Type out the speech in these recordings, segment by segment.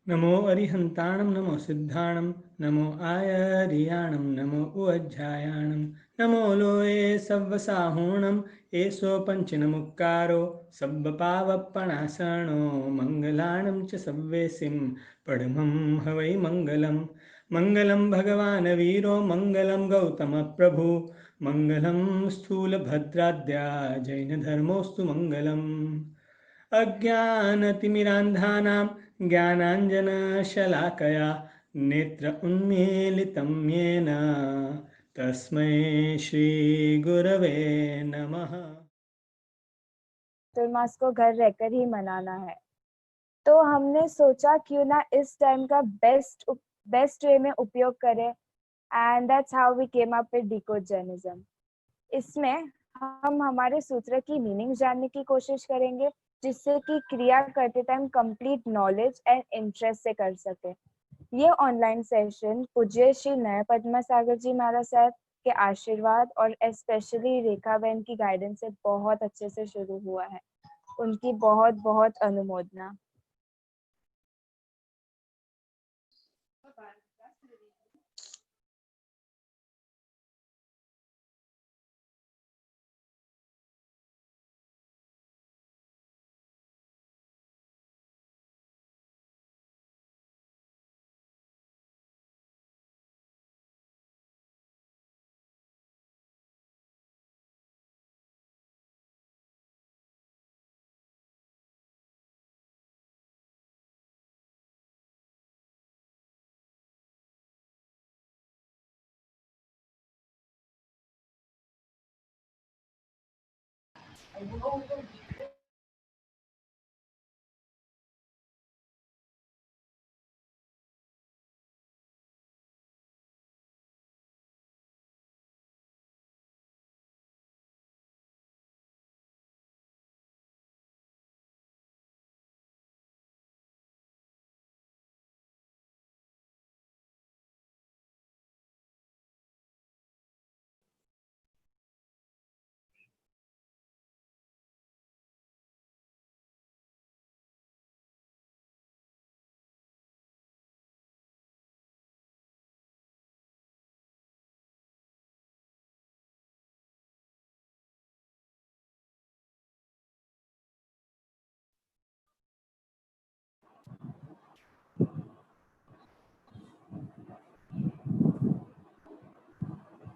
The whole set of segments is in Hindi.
नमो अरिहन्ताणं नमो सिद्धाणं नमो आयर्याणं नमो उज्जायाणं नमो लोये सव्वसाहूणं एषो पञ्चनमुक्कारो सब्बपावप्पणासनो मङ्गलाणं च सव्वेसिं पडमं हवै मङ्गलं मङ्गलं भगवान् वीरो मङ्गलं गौतमप्रभु मङ्गलं स्थूलभद्राद्या जैनधर्मोऽस्तु मङ्गलम् अज्ञानतिमिरान्धानां ज्ञानाञ्जनशलाकया नेत्र उन्मीलितं येन तस्मै श्रीगुरवे नमः। चतुर्मास को घर रहकर ही मनाना है, तो हमने सोचा क्यों ना इस टाइम का बेस्ट वे में उपयोग करें, and that's how we came up with decode Jainism. इसमें हम हमारे सूत्र की मीनिंग जानने की कोशिश करेंगे, जिससे कि क्रिया करते time complete knowledge and interest से कर सके। ये ऑनलाइन सेशन पूज्य श्री नय पद्मा सागर जी महाराज साहब के आशीर्वाद और स्पेशली रेखा बहन की गाइडेंस से बहुत अच्छे से शुरू हुआ है। उनकी बहुत बहुत अनुमोदना।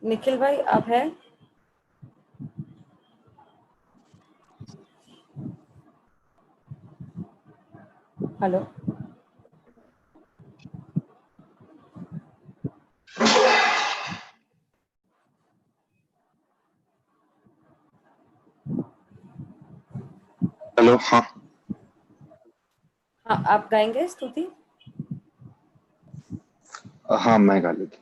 निखिल भाई आप हैं? Hello, hello. हाँ हाँ आप गाएंगे स्तुति? हाँ मैं गा लेती।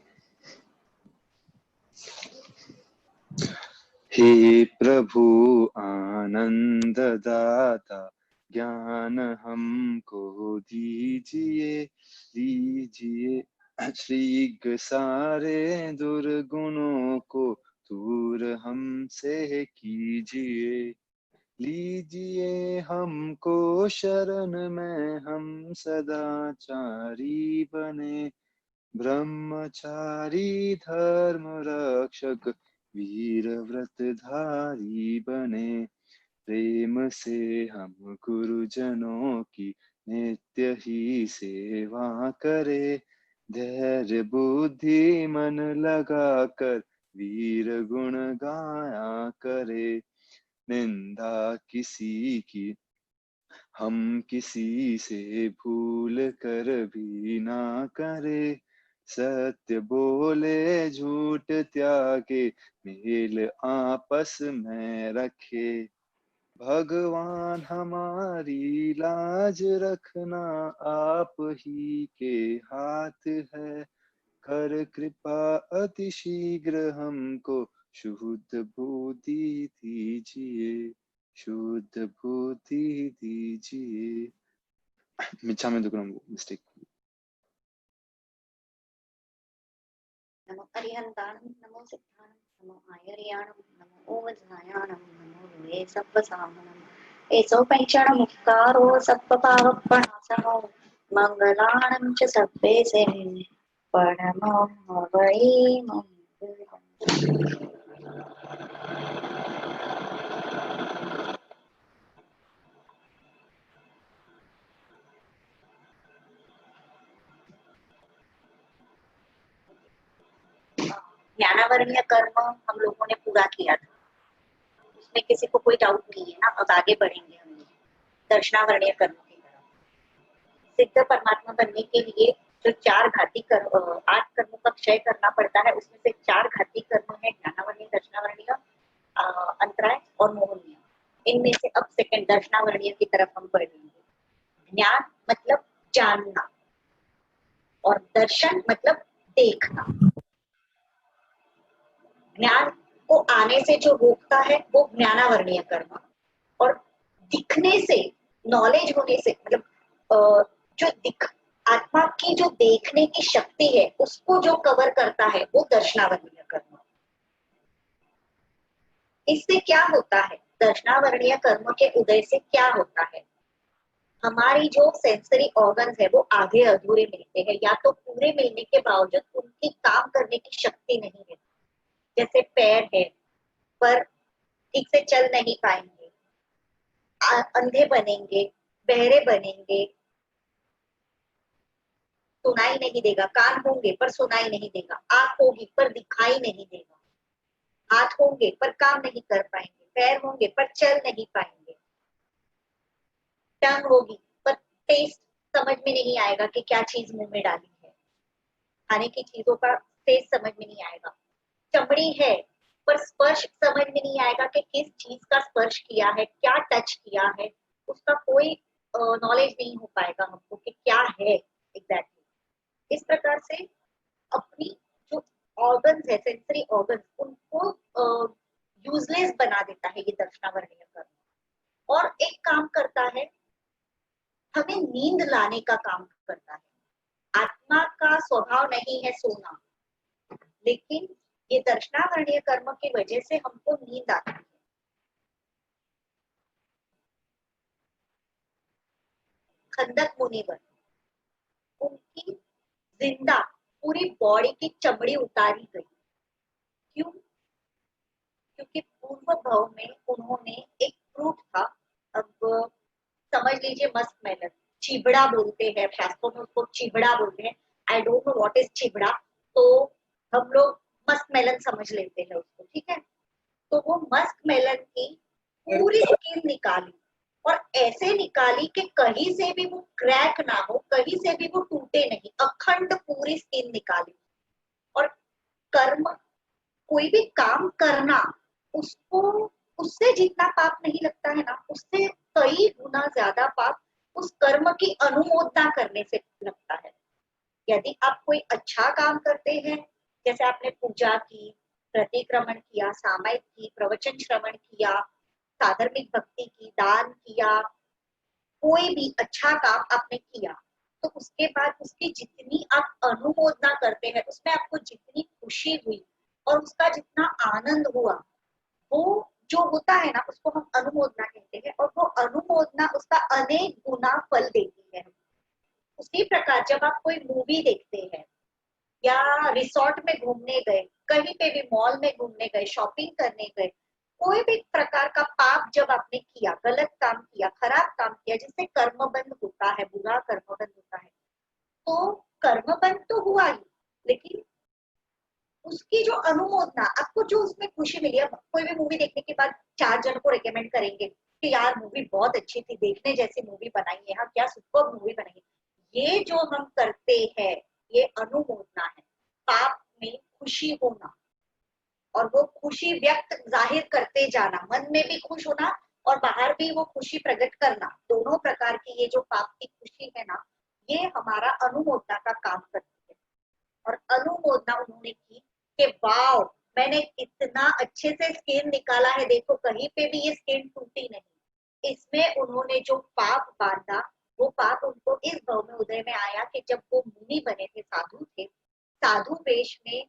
हे प्रभु आनंद दाता ज्ञान हमको दीजिए दीजिए, श्री सारे दुर्गुणों को दूर हमसे कीजिए। लीजिए हमको शरण में, हम सदाचारी बने, ब्रह्मचारी धर्म रक्षक वीर व्रतधारी बने। प्रेम से हम गुरुजनों की नित्य ही सेवा करे, धैर्य बुद्धि मन लगा कर वीर गुण गाया करे। निंदा किसी की हम किसी से भूल कर भी ना करे, सत्य बोले झूठ त्यागे मेल आपस में रखे। भगवान हमारी लाज रखना आप ही के हाथ है, कर कृपा अति शीघ्र हमको शुद्ध बुद्धि दीजिए, शुद्ध बुद्धि दीजिए। मिच्छामि दुक्कडं मिस्टेक। नमो अरिहन्ताणं नमो सिद्धाणं नमो आयर्याणं नमो ओवज्रायाणं नमो लोये सब्बसाहनं एषो पंचणमुक्तारो सब्बपावप्पणासनो मंगलाणं च सर्वेशे परमो वै मंगलम्। ज्ञानावरणीय कर्म हम लोगों ने पूरा किया था, उसमें किसी को कोई डाउट नहीं है ना। अब आगे बढ़ेंगे हम लोग दर्शनावरणीय कर्म की तरफ। सिद्ध परमात्मा बनने के लिए जो 4 घाती कर्म 8 कर्मों का क्षय करना पड़ता है, उसमें से 4 घाती कर्म है ज्ञानावरणीय, दर्शनावरणीय, अंतराय और मोहनीय। इनमें से अब सेकंड दर्शनावरणीय की तरफ हम बढ़ेंगे। ज्ञान मतलब जानना और दर्शन मतलब देखना। ज्ञान को आने से जो रोकता है वो ज्ञानावरणीय कर्म, और दिखने से, नॉलेज होने से, मतलब जो दिख आत्मा की जो देखने की शक्ति है उसको जो कवर करता है वो दर्शनावरणीय कर्म। इससे क्या होता है, दर्शनावरणीय कर्म के उदय से क्या होता है, हमारी जो सेंसरी ऑर्गन्स है वो आधे अधूरे मिलते हैं, या तो पूरे मिलने के बावजूद उनकी काम करने की शक्ति नहीं है। जैसे पैर है पर ठीक से चल नहीं पाएंगे, अंधे बनेंगे, बहरे बनेंगे, सुनाई नहीं देगा। कान होंगे पर सुनाई नहीं देगा। आंख होगी पर दिखाई नहीं देगा। हाथ होंगे पर काम नहीं कर पाएंगे। पैर होंगे पर चल नहीं पाएंगे। टंग होगी पर टेस्ट समझ में नहीं आएगा कि क्या चीज मुंह में डाली है। खाने की चीजों का टेस्ट समझ में नहीं आएगा। चमड़ी है पर स्पर्श समझ में नहीं आएगा कि किस चीज का स्पर्श किया है, क्या टच किया है। उसका कोई नॉलेज नहीं हो पाएगा हमको कि क्या है एग्जैक्टली। इस प्रकार से अपनी जो ऑर्गन्स है, सेंसरी ऑर्गन्स, उनको यूजलेस बना देता है ये दर्शनावरणीय कर्म। और एक काम करता है, हमें नींद लाने का काम करता है। आत्मा का स्वभाव नहीं है सोना, लेकिन ये दर्शनावरणीय कर्म की वजह से हमको नींद आती है। खंदक मुनिवर, उनकी जिंदा पूरी बॉडी की चमड़ी उतारी गई। क्यों? क्योंकि पूर्व भाव में उन्होंने एक फ्रूट था, अब समझ लीजिए मस्क मेलन, चिबड़ा बोलते हैं, शास्त्रों में उसको चिबड़ा बोलते हैं। I don't know what is चिबड़ा, तो हम लोग मस्क मेलन समझ लेते हैं उसको, ठीक है। तो वो मस्क मेलन की पूरी स्किन निकाली, और ऐसे निकाली कि कहीं से भी वो क्रैक ना हो, कहीं से भी वो टूटे नहीं, अखंड पूरी स्किन निकाली। और कर्म, कोई भी काम करना, उसको उससे जितना पाप नहीं लगता है ना, उससे कई गुना ज्यादा पाप उस कर्म की अनुमोदना करने से लगता है। यदि आप कोई अच्छा काम करते हैं, जैसे आपने पूजा की, प्रतिक्रमण किया, सामायिक की, प्रवचन श्रवण किया, साधर्मिक भक्ति की, दान किया, कोई भी अच्छा काम आपने किया, तो उसके बाद उसकी जितनी आप अनुमोदना करते हैं, उसमें आपको जितनी खुशी हुई और उसका जितना आनंद हुआ, वो जो होता है ना, उसको हम अनुमोदना कहते हैं। और वो अनुमोदना उसका अनेक गुना फल देती है। उसी प्रकार जब आप कोई मूवी देखते हैं, या रिसोर्ट में घूमने गए, कहीं पे भी मॉल में घूमने गए, शॉपिंग करने गए, कोई भी प्रकार का पाप जब आपने किया, गलत काम किया, खराब काम किया, जिससे कर्मबंध होता है, बुरा कर्मबंध होता है, तो कर्मबंध तो हुआ ही, लेकिन उसकी जो अनुमोदना, आपको जो उसमें खुशी मिली। अब कोई भी मूवी देखने के बाद 4 जन को रिकमेंड करेंगे कि यार मूवी बहुत अच्छी थी, देखने जैसी मूवी बनाई है, हाँ क्या सुपर मूवी बनाई है। ये जो हम करते हैं, ये अनुमोदना है, पाप में खुशी होना, और वो खुशी व्यक्त जाहिर करते जाना, मन में भी खुश होना और बाहर भी वो खुशी प्रकट करना। दोनों प्रकार की ये जो पाप की खुशी है ना, ये हमारा अनुमोदना का काम करती है। और अनुमोदना उन्होंने की कि वाव, मैंने इतना अच्छे से स्किन निकाला है, देखो कहीं पे भी ये स्किन टूटी नहीं। इसमें उन्होंने जो पाप बांधा, वो पाप उनको इस भाव में उदय में आया कि जब वो मुनि बने थे, साधु थे, साधु वेश में,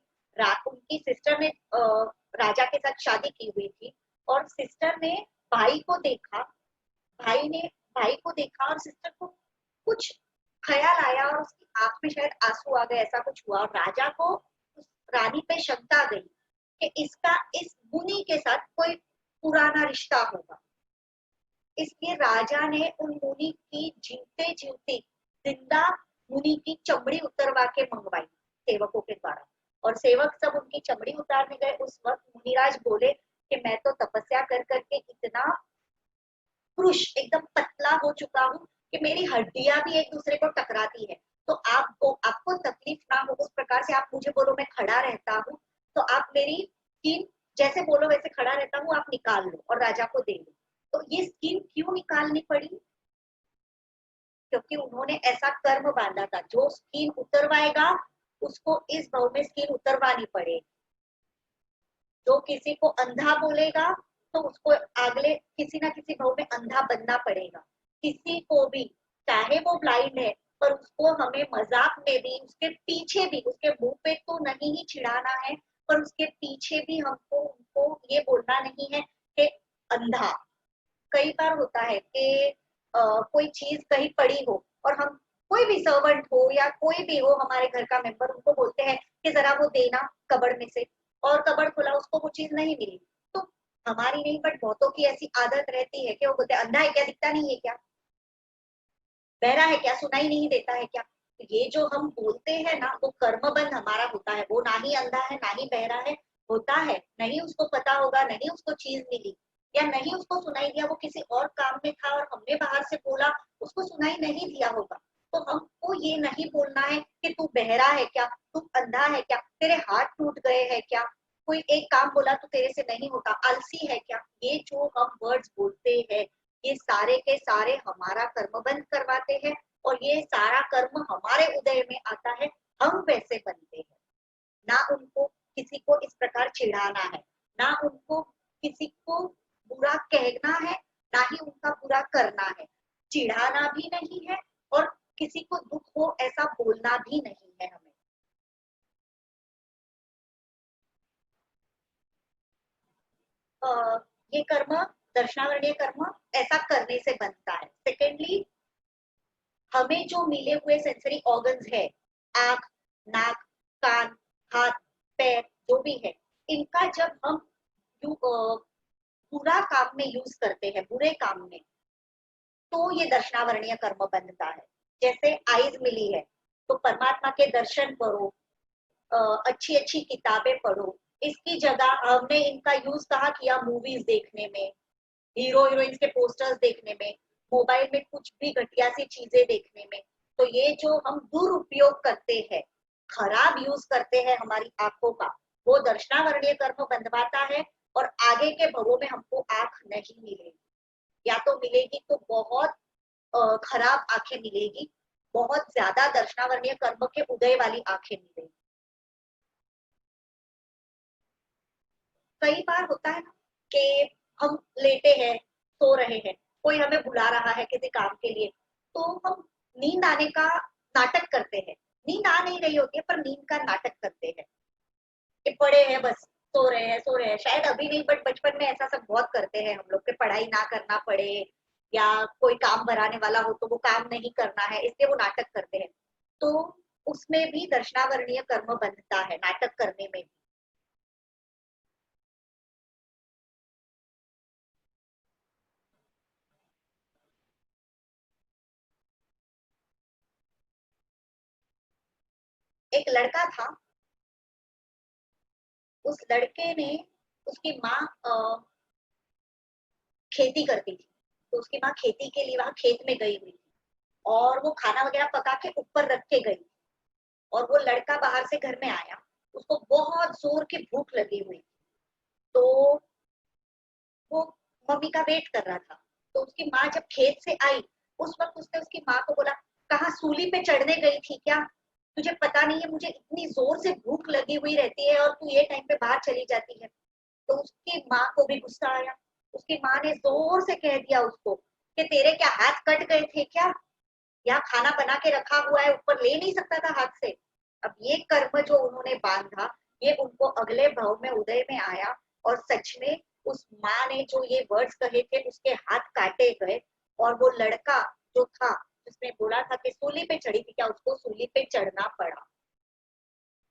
उनकी सिस्टर ने राजा के साथ शादी की हुई थी, और सिस्टर ने भाई को देखा, भाई ने भाई को देखा और सिस्टर को कुछ ख्याल आया और उसकी आंख में शायद आंसू आ गए, ऐसा कुछ हुआ और राजा को उस रानी पे शंका गई कि इसका इस मुनि के साथ कोई पुराना रिश्ता होगा। इसलिए राजा ने उन मुनि की जीवते जीवती जिंदा मुनि की चमड़ी उतरवा के मंगवाई सेवकों के द्वारा, और सेवक सब उनकी चमड़ी उतारने गए। उस वक्त मुनिराज बोले कि मैं तो तपस्या कर करके इतना पुरुष एकदम पतला हो चुका हूँ कि मेरी हड्डियां भी एक दूसरे को टकराती है, तो आपको तकलीफ ना हो उस प्रकार से आप मुझे बोलो मैं खड़ा रहता हूँ, तो आप मेरी स्किन जैसे बोलो वैसे खड़ा रहता हूँ, आप निकाल लो और राजा को दे दो। तो ये स्किन क्यों निकालनी पड़ी? क्योंकि उन्होंने ऐसा कर्म बांधा था, जो स्किन उतरवाएगा उसको इस भाव में स्किन उतरवानी पड़ेगी। जो किसी को अंधा बोलेगा तो उसको अगले किसी ना किसी भाव में अंधा बनना पड़ेगा। किसी को भी चाहे वो ब्लाइंड है पर उसको हमें मजाक में भी उसके पीछे भी, उसके मुंह पे तो नहीं ही चिढ़ाना है पर उसके पीछे भी हमको उनको ये बोलना नहीं है कि अंधा। कई बार होता है कि कोई चीज कहीं पड़ी हो और हम कोई भी सर्वेंट हो या कोई भी हो हमारे घर का मेंबर, उनको बोलते हैं कि जरा वो देना कबड़ में से, और कबड़ खुला उसको वो चीज नहीं मिली। तो हमारी नहीं बट बहुतों की ऐसी आदत रहती है कि वो बोलते हैं अंधा है क्या, दिखता नहीं है क्या, बहरा है क्या, सुनाई नहीं देता है क्या। तो ये जो हम बोलते हैं ना वो कर्मबंध हमारा होता है। वो ना ही अंधा है ना ही बहरा है, होता है नहीं उसको पता होगा, नहीं उसको चीज मिली या नहीं उसको सुनाई दिया, वो किसी और काम में था और हमने बाहर से बोला उसको सुनाई नहीं दिया होगा। तो हमको ये नहीं बोलना है कि तू बहरा है क्या, तू अंधा है क्या, तेरे हाथ टूट गए हैं क्या, कोई एक काम बोला तो तेरे से नहीं होता, आलसी है क्या। ये जो हम वर्ड्स बोलते हैं ये सारे के सारे हमारा कर्म बंद करवाते हैं और ये सारा कर्म हमारे उदय में आता है, हम वैसे बनते हैं। ना उनको किसी को इस प्रकार चिढ़ाना है, ना उनको किसी को बुरा कहना है, ना ही उनका बुरा करना है। चिढ़ाना भी नहीं है और किसी को दुख हो ऐसा बोलना भी नहीं है हमें। ये कर्म दर्शनावरणीय कर्म ऐसा करने से बनता है। सेकेंडली, हमें जो मिले हुए सेंसरी ऑर्गन्स है, आंख, नाक, कान, हाथ, पैर जो भी है, इनका जब हम बुरा काम में यूज करते हैं, बुरे काम में, तो ये दर्शनावरणीय कर्म बनता है। जैसे आईज मिली है तो परमात्मा के दर्शन करो, अच्छी अच्छी किताबें पढ़ो। इसकी जगह हमने इनका यूज कहाँ किया, मूवीज देखने में, हीरो हीरोइंस के पोस्टर्स देखने में, मोबाइल में कुछ भी घटिया सी चीजें देखने में। तो ये जो हम दुरुपयोग करते हैं, खराब यूज करते हैं हमारी आंखों का, वो दर्शनावरणीय कर्म बंधवाता है और आगे के भवों में हमको आंख नहीं मिलेगी, या तो मिलेगी तो बहुत खराब आंखें मिलेगी, बहुत ज्यादा दर्शनावरणीय कर्म के उदय वाली आंखें मिलेगी। कई बार होता है ना कि हम लेटे हैं, सो रहे हैं, कोई हमें बुला रहा है किसी काम के लिए, तो हम नींद आने का नाटक करते हैं। नींद आ नहीं रही होती है पर नींद का नाटक करते हैं कि पड़े हैं बस सो रहे हैं, सो रहे हैं। शायद अभी नहीं बट बचपन में ऐसा सब बहुत करते हैं हम लोग के, पढ़ाई ना करना पड़े या कोई काम भराने वाला हो तो वो काम नहीं करना है, इसलिए वो नाटक करते हैं। तो उसमें भी दर्शनावरणीय कर्म बनता है, नाटक करने में भी। एक लड़का था, उस लड़के ने, उसकी माँ खेती करती थी, तो उसकी माँ खेती के लिए वहां खेत में गई हुई थी और वो खाना वगैरह पका के ऊपर रख के गई और वो लड़का बाहर से घर में आया, उसको बहुत जोर की भूख लगी हुई, तो वो मम्मी का वेट कर रहा था। तो उसकी माँ जब खेत से आई उस वक्त उसने उसकी माँ को बोला, कहाँ सूली पे चढ़ने गई थी क्या, तुझे पता नहीं है मुझे इतनी जोर से भूख लगी हुई रहती है और तू ये टाइम पे बाहर चली जाती है। तो उसकी माँ को भी गुस्सा आया, उसकी माँ ने जोर से कह दिया उसको कि तेरे क्या हाथ कट गए थे क्या, यहाँ खाना बना के रखा हुआ है, ऊपर ले नहीं सकता था हाथ से। अब ये कर्म जो उन्होंने बांधा ये उनको अगले भाव में उदय में आया और सच में उस माँ ने जो ये वर्ड्स कहे थे उसके हाथ काटे गए और वो लड़का जो था जिसने बोला था कि सूली पे चढ़ी थी, क्या उसको सूली पे चढ़ना पड़ा?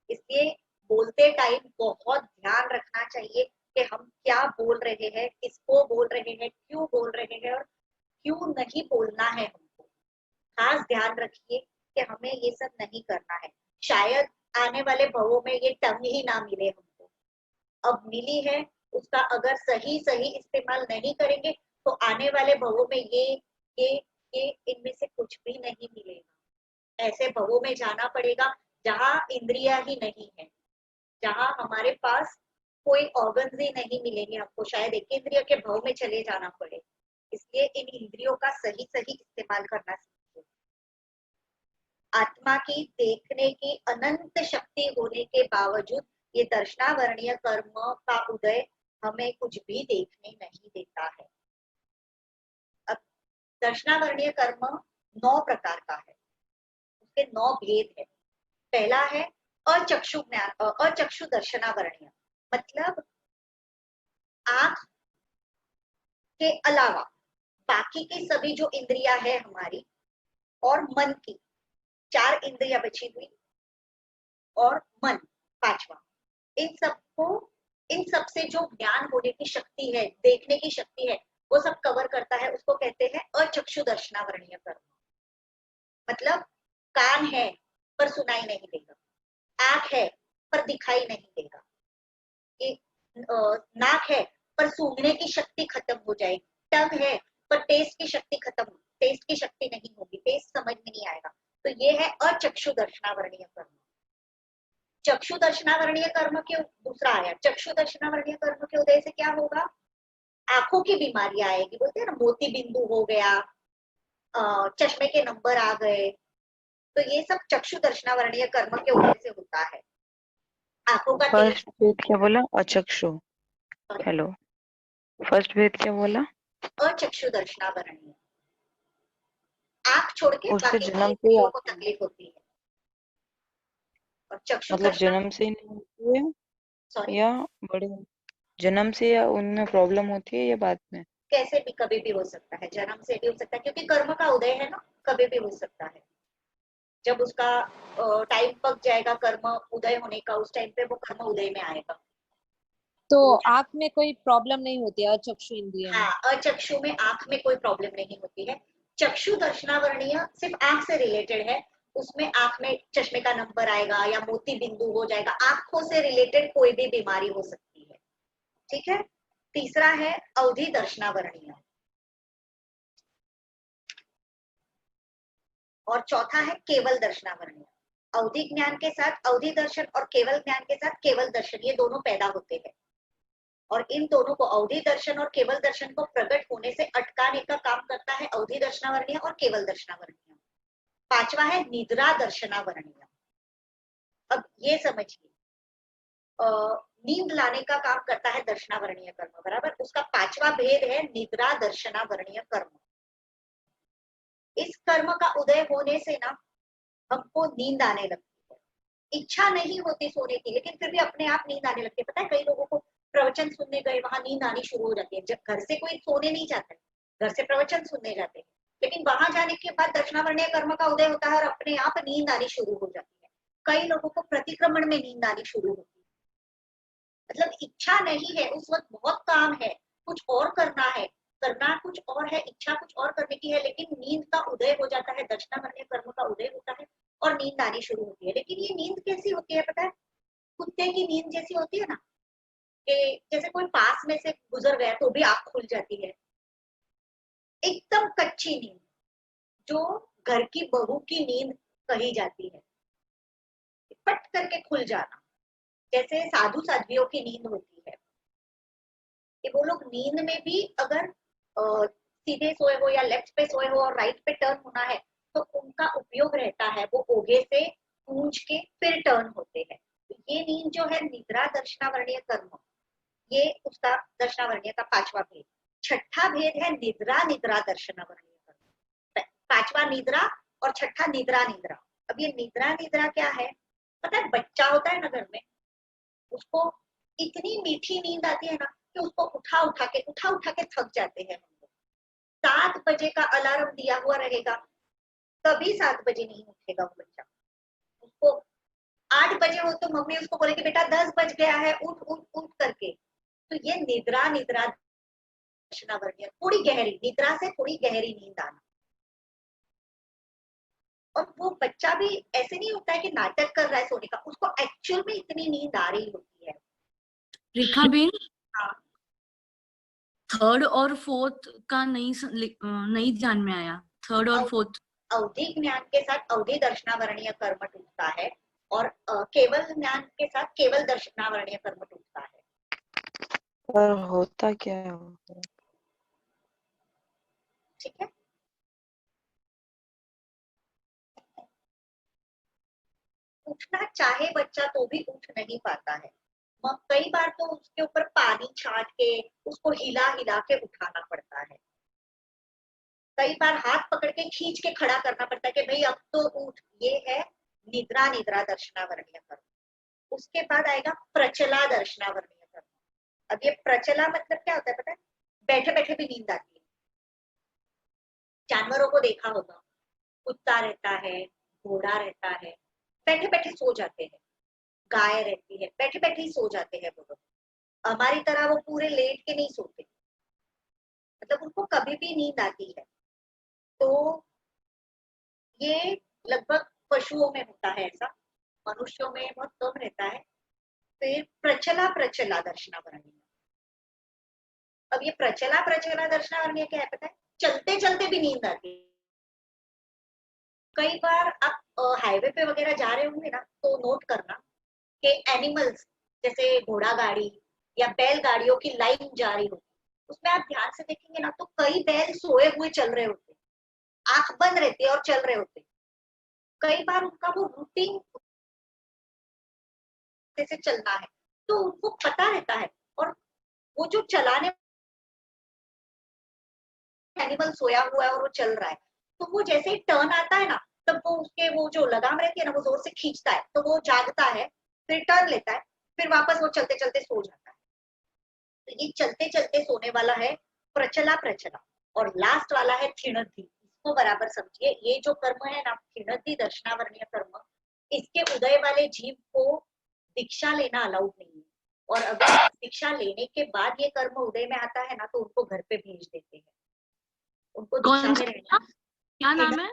इसलिए बोलते टाइम बहुत ध्यान रखना चाहिए कि हम क्या बोल रहे हैं, किसको बोल रहे हैं, क्यों बोल रहे हैं और क्यों नहीं बोलना है। हमको खास ध्यान रखिए कि हमें ये सब नहीं करना है। शायद आने वाले भवों में ये टंग ही ना मिले हमको, अब मिली है, उसका अगर सही सही इस्तेमाल नहीं करेंगे तो आने वाले भवों में ये ये इनमें से कुछ भी नहीं मिलेगा। ऐसे भवों में जाना पड़ेगा जहाँ इंद्रिया ही नहीं है, जहाँ हमारे पास कोई ऑर्गन्स ही नहीं मिलेंगे हमको, शायद एक इंद्रिय के भाव में चले जाना पड़े। इसलिए इन इंद्रियों का सही सही इस्तेमाल करना सीखिए। आत्मा की देखने की अनंत शक्ति होने के बावजूद ये दर्शनावरणीय कर्म का उदय हमें कुछ भी देखने नहीं देता है। अब दर्शनावरणीय कर्म 9 प्रकार का है, उसके 9 भेद है। पहला है अचक्षु ज्ञान, अचक्षु दर्शनावरणीय, मतलब आंख के अलावा बाकी की सभी जो इंद्रियां है हमारी और मन की 4 इंद्रियां बची हुई और मन 5वां, इन सब से जो ज्ञान होने की शक्ति है, देखने की शक्ति है, वो सब कवर करता है। उसको कहते हैं अचक्षु दर्शनावरणीय कर्म। मतलब कान है पर सुनाई नहीं देगा, आंख है पर दिखाई नहीं देगा, नाक है पर सूंघने की शक्ति खत्म हो जाएगी, टंग है पर टेस्ट की शक्ति नहीं होगी, टेस्ट समझ में नहीं आएगा। तो ये है अचक्षु दर्शनावरणीय कर्म। चक्षु दर्शनावरणीय कर्म के दूसरा आया, चक्षु दर्शनावरणीय कर्म के उदय से क्या होगा? आंखों की बीमारियां आएगी, बोलते हैं ना मोती बिंदु हो गया, चश्मे के नंबर आ गए, तो ये सब चक्षु दर्शनावरणीय कर्म के उदय से होता है। आंखों का तेज, फर्स्ट भेद क्या बोला? अचक्षु। हेलो, फर्स्ट भेद क्या बोला? अचक्षु दर्शनावरणीय, आंख छोड़ के उससे बाकी जन्म से ही इंद्रियों को आती है, तकलीफ होती है। और चक्षु मतलब दर्शन, जन्म से ही नहीं होती है सॉरी, या बड़े जन्म से, या उनमें प्रॉब्लम होती है या बाद में? कैसे भी कभी भी हो सकता है, जन्म से भी हो सकता है, क्योंकि कर्म का उदय है ना, कभी भी हो सकता है। जब उसका टाइम पक जाएगा कर्म उदय होने का, उस टाइम पे वो कर्म उदय में आएगा। तो आंख में कोई प्रॉब्लम नहीं होती है अचक्षु इंद्रिय में? हाँ, अचक्षु में आंख में कोई प्रॉब्लम नहीं होती है। चक्षु दर्शनावरणीय सिर्फ आंख से रिलेटेड है, उसमें आंख में चश्मे का नंबर आएगा या मोती बिंदु हो जाएगा, आंखों से रिलेटेड कोई भी बीमारी हो सकती है। ठीक है। तीसरा है अवधि दर्शनावरणीय और चौथा है केवल दर्शनावरणीय। अवधि ज्ञान के साथ अवधि दर्शन और केवल ज्ञान के साथ केवल दर्शन, ये दोनों पैदा होते हैं और इन दोनों को, अवधि दर्शन और केवल दर्शन को प्रकट होने से अटकाने का काम करता है अवधि दर्शनावरणीय और केवल दर्शनावरणीय। पांचवा है निद्रा दर्शनावरणीय। अब ये समझिए, नींद लाने का काम करता है दर्शनावरणीय कर्म, बराबर। उसका 5वां भेद है निद्रा दर्शनावरणीय कर्म। इस कर्म का उदय होने से ना हमको नींद आने लगती है, इच्छा नहीं होती सोने की, लेकिन फिर भी अपने आप नींद आने लगती है। पता है, कई लोगों को प्रवचन सुनने गए, वहां नींद आनी शुरू हो जाती है। जब घर से कोई सोने नहीं जाता है, घर से प्रवचन सुनने जाते हैं, लेकिन वहां जाने के बाद दर्शनावरणीय कर्म का उदय होता है और अपने आप नींद आनी शुरू हो जाती है। कई लोगों को प्रतिक्रमण में नींद आनी शुरू होती है, मतलब इच्छा नहीं है उस वक्त, बहुत काम है, कुछ और करना है, करना कुछ और है, इच्छा कुछ और करने की है, लेकिन नींद का उदय हो जाता है, दर्शनावरणीय कर्म का उदय होता है और नींद आनी शुरू होती है। लेकिन ये नींद कैसी होती है पता है? कुत्ते की नींद जैसी होती है ना, कि जैसे कोई पास में से गुजर गया तो भी आंख खुल जाती है, एकदम कच्ची नींद, जो घर की बहू की नींद कही जाती है, पट करके खुल जाना, जैसे साधु साध्वियों की नींद होती है। कि वो लोग नींद में भी अगर सीधे सोए हो या लेफ्ट पे सोए हो और राइट पे टर्न होना है तो उनका उपयोग रहता है, वो ओघे से पूंछ के फिर टर्न होते हैं। तो ये नींद जो है निद्रा दर्शनावरणीय कर्म, ये उसका दर्शनावरणीय का 5वां भेद। छठा भेद है निद्रा निद्रा दर्शनावरणीय कर्म। 5वां निद्रा और छठा निद्रा निद्रा। अब ये निद्रा निद्रा क्या है पता है? बच्चा होता है ना घर में, उसको इतनी मीठी नींद आती है ना कि उसको उठा उठा के थक जाते हैं हम लोग। 7 बजे का अलार्म दिया हुआ रहेगा, कभी 7 बजे नहीं उठेगा वो बच्चा। उसको 8 बजे हो तो मम्मी उसको बोले कि बेटा 10 बज गया है, उठ उठ उठ करके। तो ये निद्रा निद्रा दर्शनावर्ण्य, थोड़ी गहरी निद्रा से थोड़ी गहरी नींद आना। और वो बच्चा भी ऐसे नहीं होता है कि नाटक कर रहा है सोने का, उसको एक्चुअल में इतनी नींद आ रही होती है। रेखा बेन, हाँ। थर्ड और फोर्थ का नहीं ध्यान में आया। थर्ड और फोर्थ अवधि ज्ञान के साथ अवधि दर्शनावर्णीय कर्म टूटता है और केवल ज्ञान के साथ केवल दर्शनावर्णीय कर्म टूटता है। पर होता क्या है? ठीक है, उठना चाहे बच्चा तो भी उठ नहीं पाता है। कई बार तो उसके ऊपर पानी छाट के उसको हिला हिला के उठाना पड़ता है। कई बार हाथ पकड़ के खींच के खड़ा करना पड़ता है कि भाई अब तो उठ। ये है निद्रा निद्रा दर्शनावर्णीय कर्म। उसके बाद आएगा प्रचला दर्शनावर्णीय कर्म। अब ये प्रचला मतलब क्या होता है पता है? बैठे बैठे भी नींद आती है। जानवरों को देखा होगा, कुत्ता रहता है, घोड़ा रहता है, बैठे बैठे सो जाते हैं। गाय रहती है, बैठे बैठे ही सो जाते हैं वो लोग। हमारी तरह वो पूरे लेट के नहीं सोते, मतलब उनको कभी भी नींद आती है। तो ये लगभग पशुओं में होता है ऐसा, मनुष्यों में बहुत कम रहता है। फिर प्रचला प्रचला दर्शनावर्णीय। अब ये प्रचला प्रचला दर्शनावर्णीय क्या है पता है? चलते चलते भी नींद आती है। कई बार आप हाईवे पे वगैरह जा रहे होंगे ना, तो नोट करना कि एनिमल्स जैसे घोड़ा गाड़ी या बैल गाड़ियों की लाइन जा रही होगी, उसमें आप ध्यान से देखेंगे ना तो कई बैल सोए हुए चल रहे होते, आंख बंद रहती है और चल रहे होते। कई बार उनका वो रूटीन से चलना है तो उनको पता रहता है, और वो जो चलाने एनिमल सोया हुआ है और वो चल रहा है, तो वो जैसे ही टर्न आता है ना, तब वो उसके वो जो लगाम रहती है ना, वो जोर से खींचता है, तो वो जागता है, फिर टर्न लेता है, फिर वापस वो चलते चलते सो जाता है। तो ये चलते चलते सोने वाला है प्रचला प्रचला। और लास्ट वाला है क्षीणद्धि। इसको बराबर समझिए, ये जो कर्म है ना क्षीणद्धि दर्शनावर्णीय कर्म, इसके उदय वाले जीव को दीक्षा लेना अलाउड नहीं है। और अगर दीक्षा लेने के बाद ये कर्म उदय में आता है ना, तो उनको घर पे भेज देते हैं। उनको दीक्षा में रहना। क्या नाम है?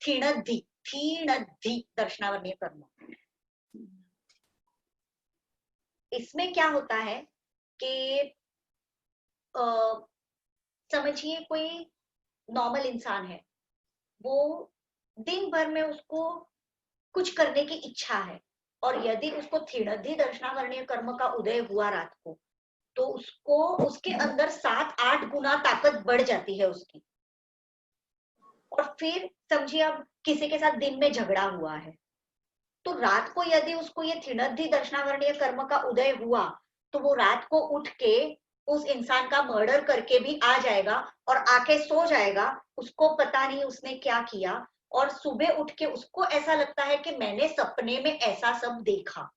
क्षीणद्धि, क्षीणद्धि दर्शनावर्णीय कर्म। इसमें क्या होता है कि समझिए कोई नॉर्मल इंसान है, वो दिन भर में उसको कुछ करने की इच्छा है, और यदि उसको क्षीणद्धि दर्शनावर्णीय कर्म का उदय हुआ रात को, तो उसको उसके अंदर 7-8 गुना ताकत बढ़ जाती है उसकी। और फिर समझिए अब किसी के साथ दिन में झगड़ा हुआ है, तो रात को यदि उसको ये क्षीणद्धि दर्शनावर्णीय कर्म का उदय हुआ, तो वो रात को उठ के उस इंसान का मर्डर करके भी आ जाएगा और आके सो जाएगा। उसको पता नहीं उसने क्या किया, और सुबह उठ के उसको ऐसा लगता है कि मैंने सपने में ऐसा सब देखा।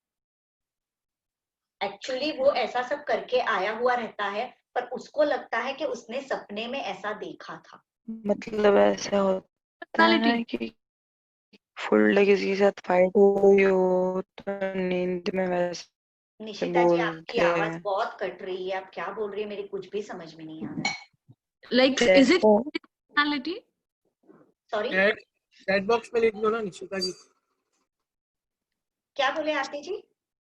एक्चुअली वो ऐसा सब करके आया हुआ रहता है, पर उसको लगता है कि उसने सपने में ऐसा देखा था। मतलब ऐसा होता है कि फुल डे किसी के साथ फाइट हो रही हो तो नींद में वैसे निशिता जी, आपकी बोलते आवाज हैं। बहुत कट रही है, आप क्या बोल रही है मेरी कुछ भी समझ में नहीं आ रहा है। Like is it personality? Sorry, chat box में लिख दो ना निशिता जी। क्या बोले आरती जी?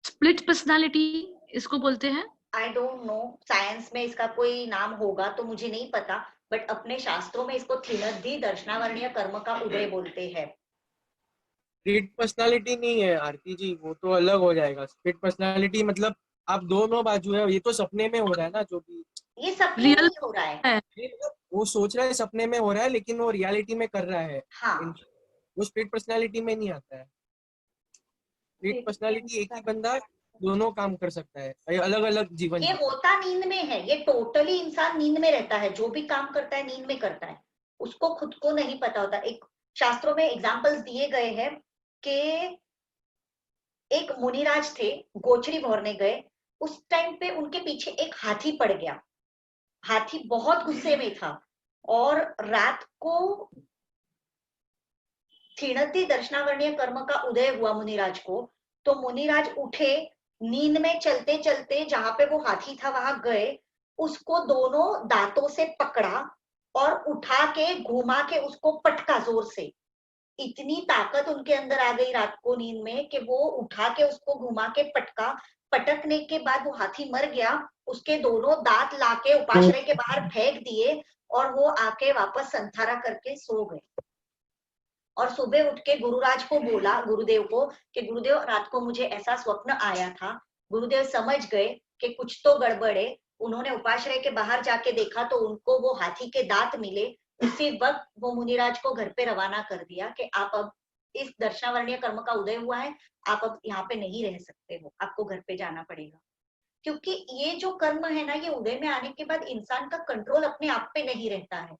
स्प्लिट पर्सनालिटी इसको बोलते हैं। आई डोंट नो, साइंस में इसका कोई नाम होगा तो मुझे नहीं पता, बट अपने शास्त्रों में इसको क्षीणद्धि दर्शनावर्णीय कर्म का उदय बोलते हैं। स्प्लिट पर्सनालिटी नहीं है आरती जी, वो तो अलग हो जाएगा। स्प्लिट पर्सनालिटी मतलब आप दोनों बाजू है, ये तो सपने में हो रहा है ना, जो भी ये सपने रियल में ही हो रहा है। वो सोच रहा है सपने में हो रहा है, लेकिन वो रियलिटी में कर रहा है। हाँ, वो स्प्लिट पर्सनालिटी में नहीं आता है। स्प्लिट पर्सनालिटी एक ही बंदा दोनों काम कर सकता है, अलग अलग जीवन ये होता नींद में है। ये टोटली इंसान नींद में रहता है, जो भी काम करता है नींद में करता है, उसको खुद को नहीं पता होता। एक शास्त्रों में एग्जाम्पल्स दिए गए हैं कि एक मुनिराज थे, गोचरी भरने गए, उस टाइम पे उनके पीछे एक हाथी पड़ गया। हाथी बहुत गुस्से में था, और रात को थीणति दर्शनावरणीय कर्म का उदय हुआ मुनिराज को, तो मुनिराज उठे, नींद में चलते चलते जहां पे वो हाथी था वहां गए, उसको दोनों दांतों से पकड़ा और उठा के घुमा के उसको पटका जोर से। इतनी ताकत उनके अंदर आ गई रात को नींद में कि वो उठा के उसको घुमा के पटका। पटकने के बाद वो हाथी मर गया, उसके दोनों दांत लाके उपाश्रय के बाहर फेंक दिए और वो आके वापस संथारा करके सो गए। और सुबह उठ के गुरुराज को बोला, गुरुदेव को, कि गुरुदेव रात को मुझे ऐसा स्वप्न आया था। गुरुदेव समझ गए कि कुछ तो गड़बड़ है। उन्होंने उपाश्रय के बाहर जाके देखा तो उनको वो हाथी के दांत मिले। उसी वक्त वो मुनिराज को घर पे रवाना कर दिया कि आप अब इस दर्शनावरणीय कर्म का उदय हुआ है, आप अब यहाँ पे नहीं रह सकते हो, आपको घर पे जाना पड़ेगा। क्योंकि ये जो कर्म है ना, ये उदय में आने के बाद इंसान का कंट्रोल अपने आप पे नहीं रहता है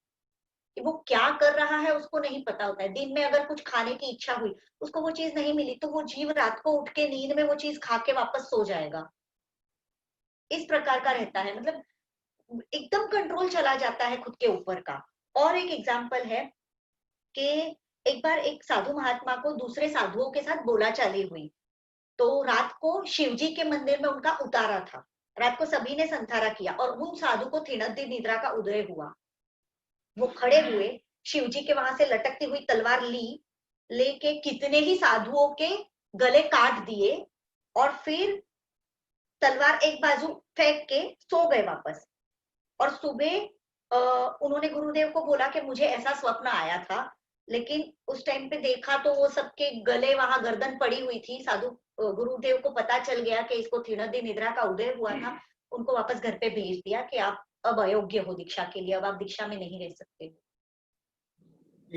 कि वो क्या कर रहा है, उसको नहीं पता होता है। दिन में अगर कुछ खाने की इच्छा हुई, उसको वो चीज नहीं मिली, तो वो जीव रात को उठ के नींद में वो चीज खा के वापस सो जाएगा। इस प्रकार का रहता है, मतलब एकदम कंट्रोल चला जाता है खुद के ऊपर का। और एक एग्जाम्पल है कि एक बार एक साधु महात्मा को दूसरे साधुओं के साथ बोलाचाली हुई। तो रात को शिवजी के मंदिर में उनका उतारा था, रात को सभी ने संथारा किया और उन साधु को थीणति निद्रा का उदय हुआ। वो खड़े हुए, शिवजी के वहां से लटकती हुई तलवार ली, लेके कितने ही साधुओं के गले काट दिए और फिर तलवार एक बाजू फेंक के सो गए वापस। और सुबह उन्होंने गुरुदेव को बोला कि मुझे ऐसा स्वप्न आया था, लेकिन उस टाइम पे देखा तो वो सबके गले वहां गर्दन पड़ी हुई थी। साधु गुरुदेव को पता चल गया कि इसको थीणति निद्रा का उदय हुआ था। उनको वापस घर पे भेज दिया कि आप अब अयोग्य हो दीक्षा के लिए, अब आप दीक्षा में नहीं रह सकते हो।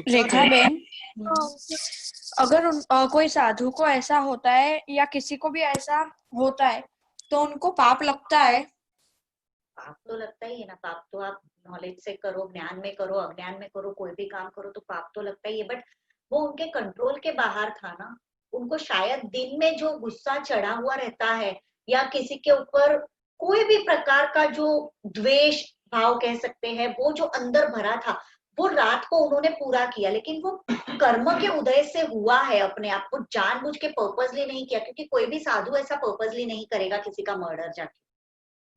रेखा बेन, अगर कोई साधु को ऐसा होता है या किसी को भी ऐसा होता है तो उनको पाप लगता है? पाप तो लगता ही है ना। पाप तो आप नॉलेज से करो, ज्ञान में करो, अज्ञान में करो, कोई भी काम करो तो पाप तो लगता ही है। बट वो उनके कंट्रोल के बाहर था ना। उनको शायद दिन में जो गुस्सा चढ़ा हुआ रहता है या किसी के ऊपर कोई भी प्रकार का जो द्वेष भाव कह सकते हैं, वो जो अंदर भरा था, वो रात को उन्होंने पूरा किया। लेकिन वो कर्म के उदय से हुआ है, अपने आप को जानबूझ के पर्पसली नहीं किया। क्योंकि कोई भी साधु ऐसा पर्पसली नहीं करेगा किसी का मर्डर जाके।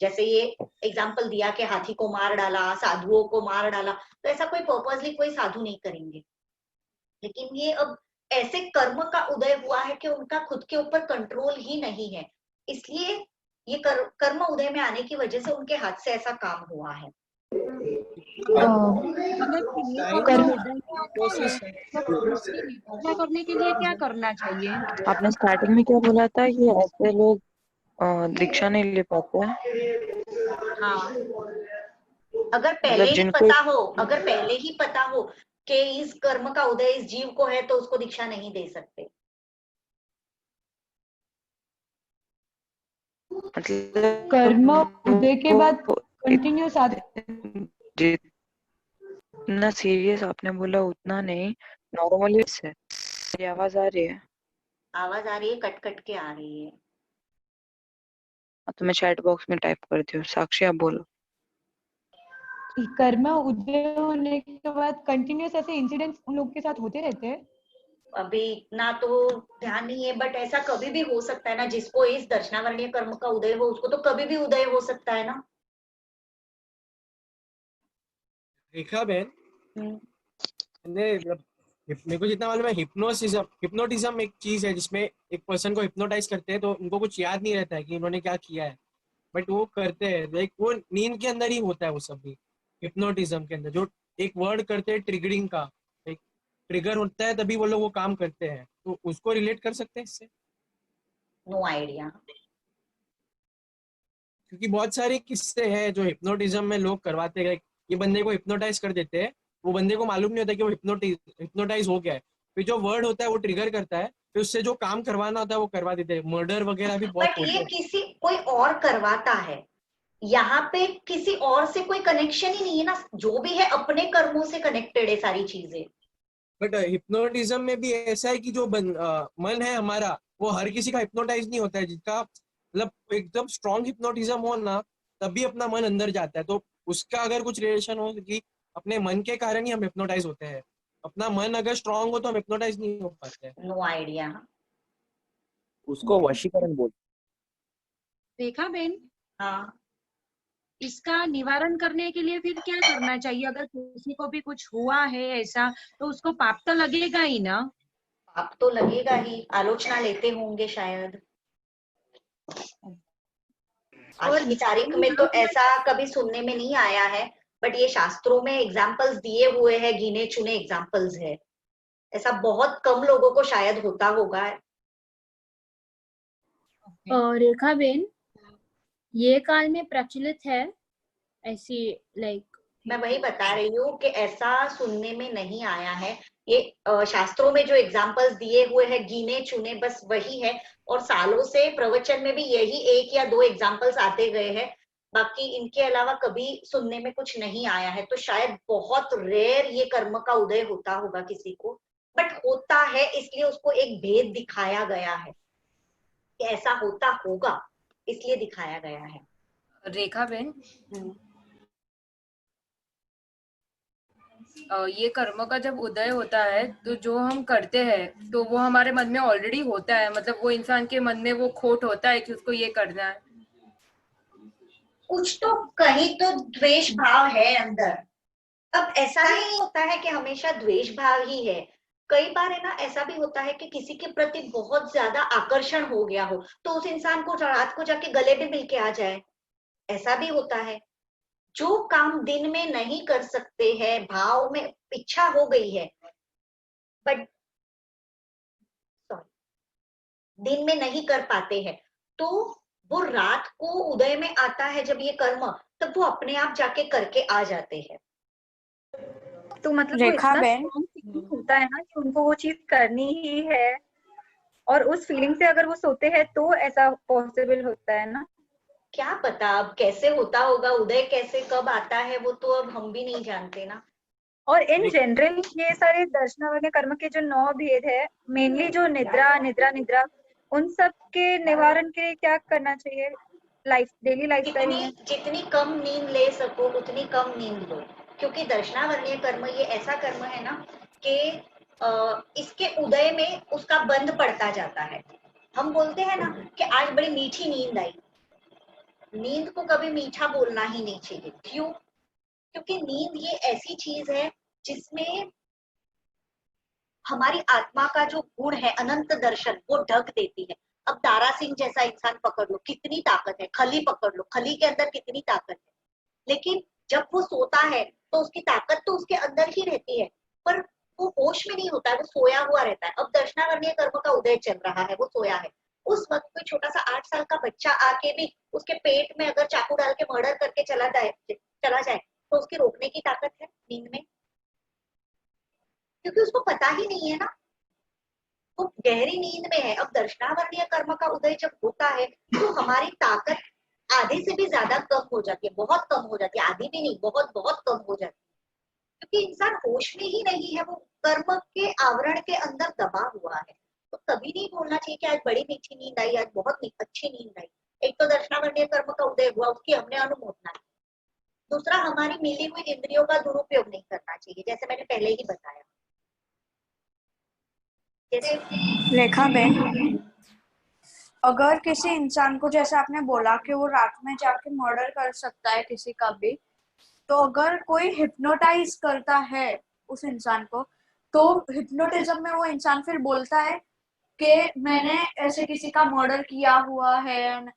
जैसे ये एग्जाम्पल दिया कि हाथी को मार डाला, साधुओं को मार डाला, तो ऐसा कोई पर्पसली कोई साधु नहीं करेंगे। लेकिन ये अब ऐसे कर्म का उदय हुआ है कि उनका खुद के ऊपर कंट्रोल ही नहीं है, इसलिए ये कर्म उदय में आने की वजह से उनके हाथ से ऐसा काम हुआ है। करने के लिए क्या करना चाहिए? आपने स्टार्टिंग में क्या बोला था कि ऐसे लोग दीक्षा नहीं ले पाते हैं? हाँ, अगर पहले ही पता हो, अगर पहले ही पता हो कि इस कर्म का उदय इस जीव को है, तो उसको दीक्षा नहीं दे सकते। मतलब कर्म उदय के बाद कंटिन्यूस आते, जितना सीरियस आपने बोला उतना नहीं, नॉर्मली से। मेरी आवाज आ रही है? आवाज आ रही है, कट कट के आ रही है। तो मैं चैट बॉक्स में टाइप करती हूँ। साक्षी आप बोलो। कर्म उदय होने के बाद कंटिन्यूस ऐसे इंसिडेंट्स उन लोग के साथ होते रहते हैं? अभी इतना तो ध्यान नहीं है, बट ऐसा कभी भी हो सकता है ना। जिसको इस दर्शनावरणीय कर्म का उदय हो, उसको तो कभी भी उदय हो सकता है ना। रेखा बहन, मेरे को जितना मालूम है, हिप्नोटिज्म एक चीज है जिसमें एक पर्सन को हिप्नोटाइज करते हैं तो उनको कुछ याद नहीं रहता है कि उन्होंने क्या किया है, बट वो करते हैं। लाइक वो नींद के अंदर ही होता है वो सब भी। हिप्नोटिज्म के अंदर जो एक वर्ड करते हैं ट्रिगरिंग का, एक ट्रिगर होता है तभी वो लोग वो काम करते हैं। तो उसको रिलेट कर सकते हैं इससे? नो आइडिया, क्योंकि बहुत सारे किस्से हैं जो हिप्नोटिज्म में लोग करवाते हैं। ये बंदे को हिप्नोटाइज कर देते हैं, वो बंदे को मालूम नहीं होता कि वो हिप्नोटाइज हो गया है। फिर जो वर्ड होता है वो ट्रिगर करता है, फिर उससे जो काम करवाना होता है वो करवा देते हैं। मर्डर वगैरह भी बहुत बट होते ये हैं। किसी कोई और करवाता है, यहाँ पे किसी और से कोई कनेक्शन ही नहीं है ना। जो भी है अपने कर्मों से कनेक्टेड है सारी चीजें। बट हिप्नोटिज्म में भी ऐसा है कि जो मन है हमारा, वो हर किसी का हिप्नोटाइज नहीं होता है। जिसका मतलब एकदम स्ट्रॉन्ग हिप्नोटिज्म हो ना, तभी अपना मन अंदर जाता है। तो उसका अगर कुछ रिलेशन हो कि अपने मन के कारण ही हम हिप्नोटाइज होते हैं, अपना मन अगर स्ट्रांग हो तो हम हिप्नोटाइज नहीं हो पाते। No idea. उसको वशीकरण बोल। रेखा बेन, हाँ, इसका निवारण करने के लिए फिर क्या करना चाहिए? अगर किसी को भी कुछ हुआ है ऐसा, तो उसको पाप तो लगेगा ही ना? पाप तो लगेगा ही, आलोचना लेते होंगे शायद। आज की तारीख में तो ऐसा कभी सुनने में नहीं आया है, बट ये शास्त्रों में एग्जाम्पल्स दिए हुए हैं, गिने चुने एग्जाम्पल्स है। ऐसा बहुत कम लोगों को शायद होता होगा। रेखा बेन, ये काल में प्रचलित है ऐसी लाइक? मैं वही बता रही हूँ कि ऐसा सुनने में नहीं आया है। ये शास्त्रों में जो एग्जाम्पल्स दिए हुए हैं गिने चुने बस वही है, और सालों से प्रवचन में भी यही 1 या 2 एग्जाम्पल्स आते गए हैं। बाकी इनके अलावा कभी सुनने में कुछ नहीं आया है, तो शायद बहुत रेयर ये कर्म का उदय होता होगा किसी को, बट होता है, इसलिए उसको एक भेद दिखाया गया है कि ऐसा होता होगा, इसलिए दिखाया गया है। रेखा बेन, ये कर्म का जब उदय होता है तो जो हम करते हैं तो वो हमारे मन में ऑलरेडी होता है, मतलब वो इंसान के मन में वो खोट होता है कि उसको ये करना है। कुछ तो कहीं तो द्वेष भाव है अंदर। अब ऐसा नहीं होता है कि हमेशा द्वेष भाव ही है, कई बार है ना ऐसा भी होता है कि किसी के प्रति बहुत ज्यादा आकर्षण हो गया हो तो उस इंसान को रात को जाके गले भी मिल के आ जाए, ऐसा भी होता है। जो काम दिन में नहीं कर सकते हैं, भाव में इच्छा हो गई है बट दिन में नहीं कर पाते हैं, तो वो रात को उदय में आता है जब ये कर्म, तब वो अपने आप जाके करके आ जाते हैं। तो मतलब रेखा वो बेन, इतना फीलिंग होता है ना कि उनको वो चीज करनी ही है, और उस फीलिंग से अगर वो सोते हैं तो ऐसा पॉसिबल होता है ना? क्या पता अब कैसे होता होगा, उदय कैसे कब आता है वो तो अब हम भी नहीं जानते ना। और इन जनरल ये सारे दर्शनावर्ण कर्म के जो 9 भेद है, मेनली जो निद्रा निद्रा निद्रा, उन सब के निवारण के लिए क्या करना चाहिए डेली लाइफस्टाइल में? जितनी कम नींद ले सको उतनी कम नींद लो, क्योंकि दर्शनावरणीय कर्म ये ऐसा कर्म है ना कि इसके उदय में उसका बंध पड़ता जाता है। हम बोलते हैं ना कि आज बड़ी मीठी नींद आई, नींद को कभी मीठा बोलना ही नहीं चाहिए। क्यों? क्योंकि नींद ये ऐसी चीज है जिसमें हमारी आत्मा का जो गुण है अनंत दर्शन वो ढक देती है। अब तारा सिंह जैसा इंसान पकड़ लो, कितनी ताकत है, खली पकड़ लो, खली के अंदर कितनी ताकत है, लेकिन जब वो सोता है तो उसकी ताकत तो उसके अंदर ही रहती है, पर वो होश में नहीं होता है, वो सोया हुआ रहता है। अब दर्शनावरणीय कर्म का उदय चल रहा है, वो सोया है, उस वक्त कोई छोटा सा 8 साल का बच्चा आके भी उसके पेट में अगर चाकू डाल के मर्डर करके चला जाए तो उसकी रोकने की ताकत है नींद में? क्योंकि उसको पता ही नहीं है ना, वो गहरी नींद में है। अब दर्शनावरणीय कर्म का उदय जब होता है तो हमारी ताकत आधे से भी ज्यादा कम हो जाती है, बहुत कम हो जाती है, आधी भी नहीं, बहुत बहुत कम हो जाती है, क्योंकि इंसान होश में ही नहीं है, वो कर्म के आवरण के अंदर दबा हुआ है। तो कभी नहीं बोलना चाहिए कि आज बड़ी मीठी नींद आई, आज बहुत अच्छी नींद आई। एक तो दर्शनावरणीय कर्म का उदय हुआ, उसकी हमने अनुमोदना की। दूसरा, हमारी मिली हुई इंद्रियों का दुरुपयोग नहीं करना चाहिए, जैसे मैंने पहले ही बताया। रेखा बेन, अगर किसी इंसान को, जैसे आपने बोला कि वो रात में जाके मर्डर कर सकता है किसी का भी, तो अगर कोई हिप्नोटाइज करता है उस इंसान को, तो हिप्नोटिज्म में वो इंसान फिर बोलता है कि मैंने ऐसे किसी का मर्डर किया हुआ है।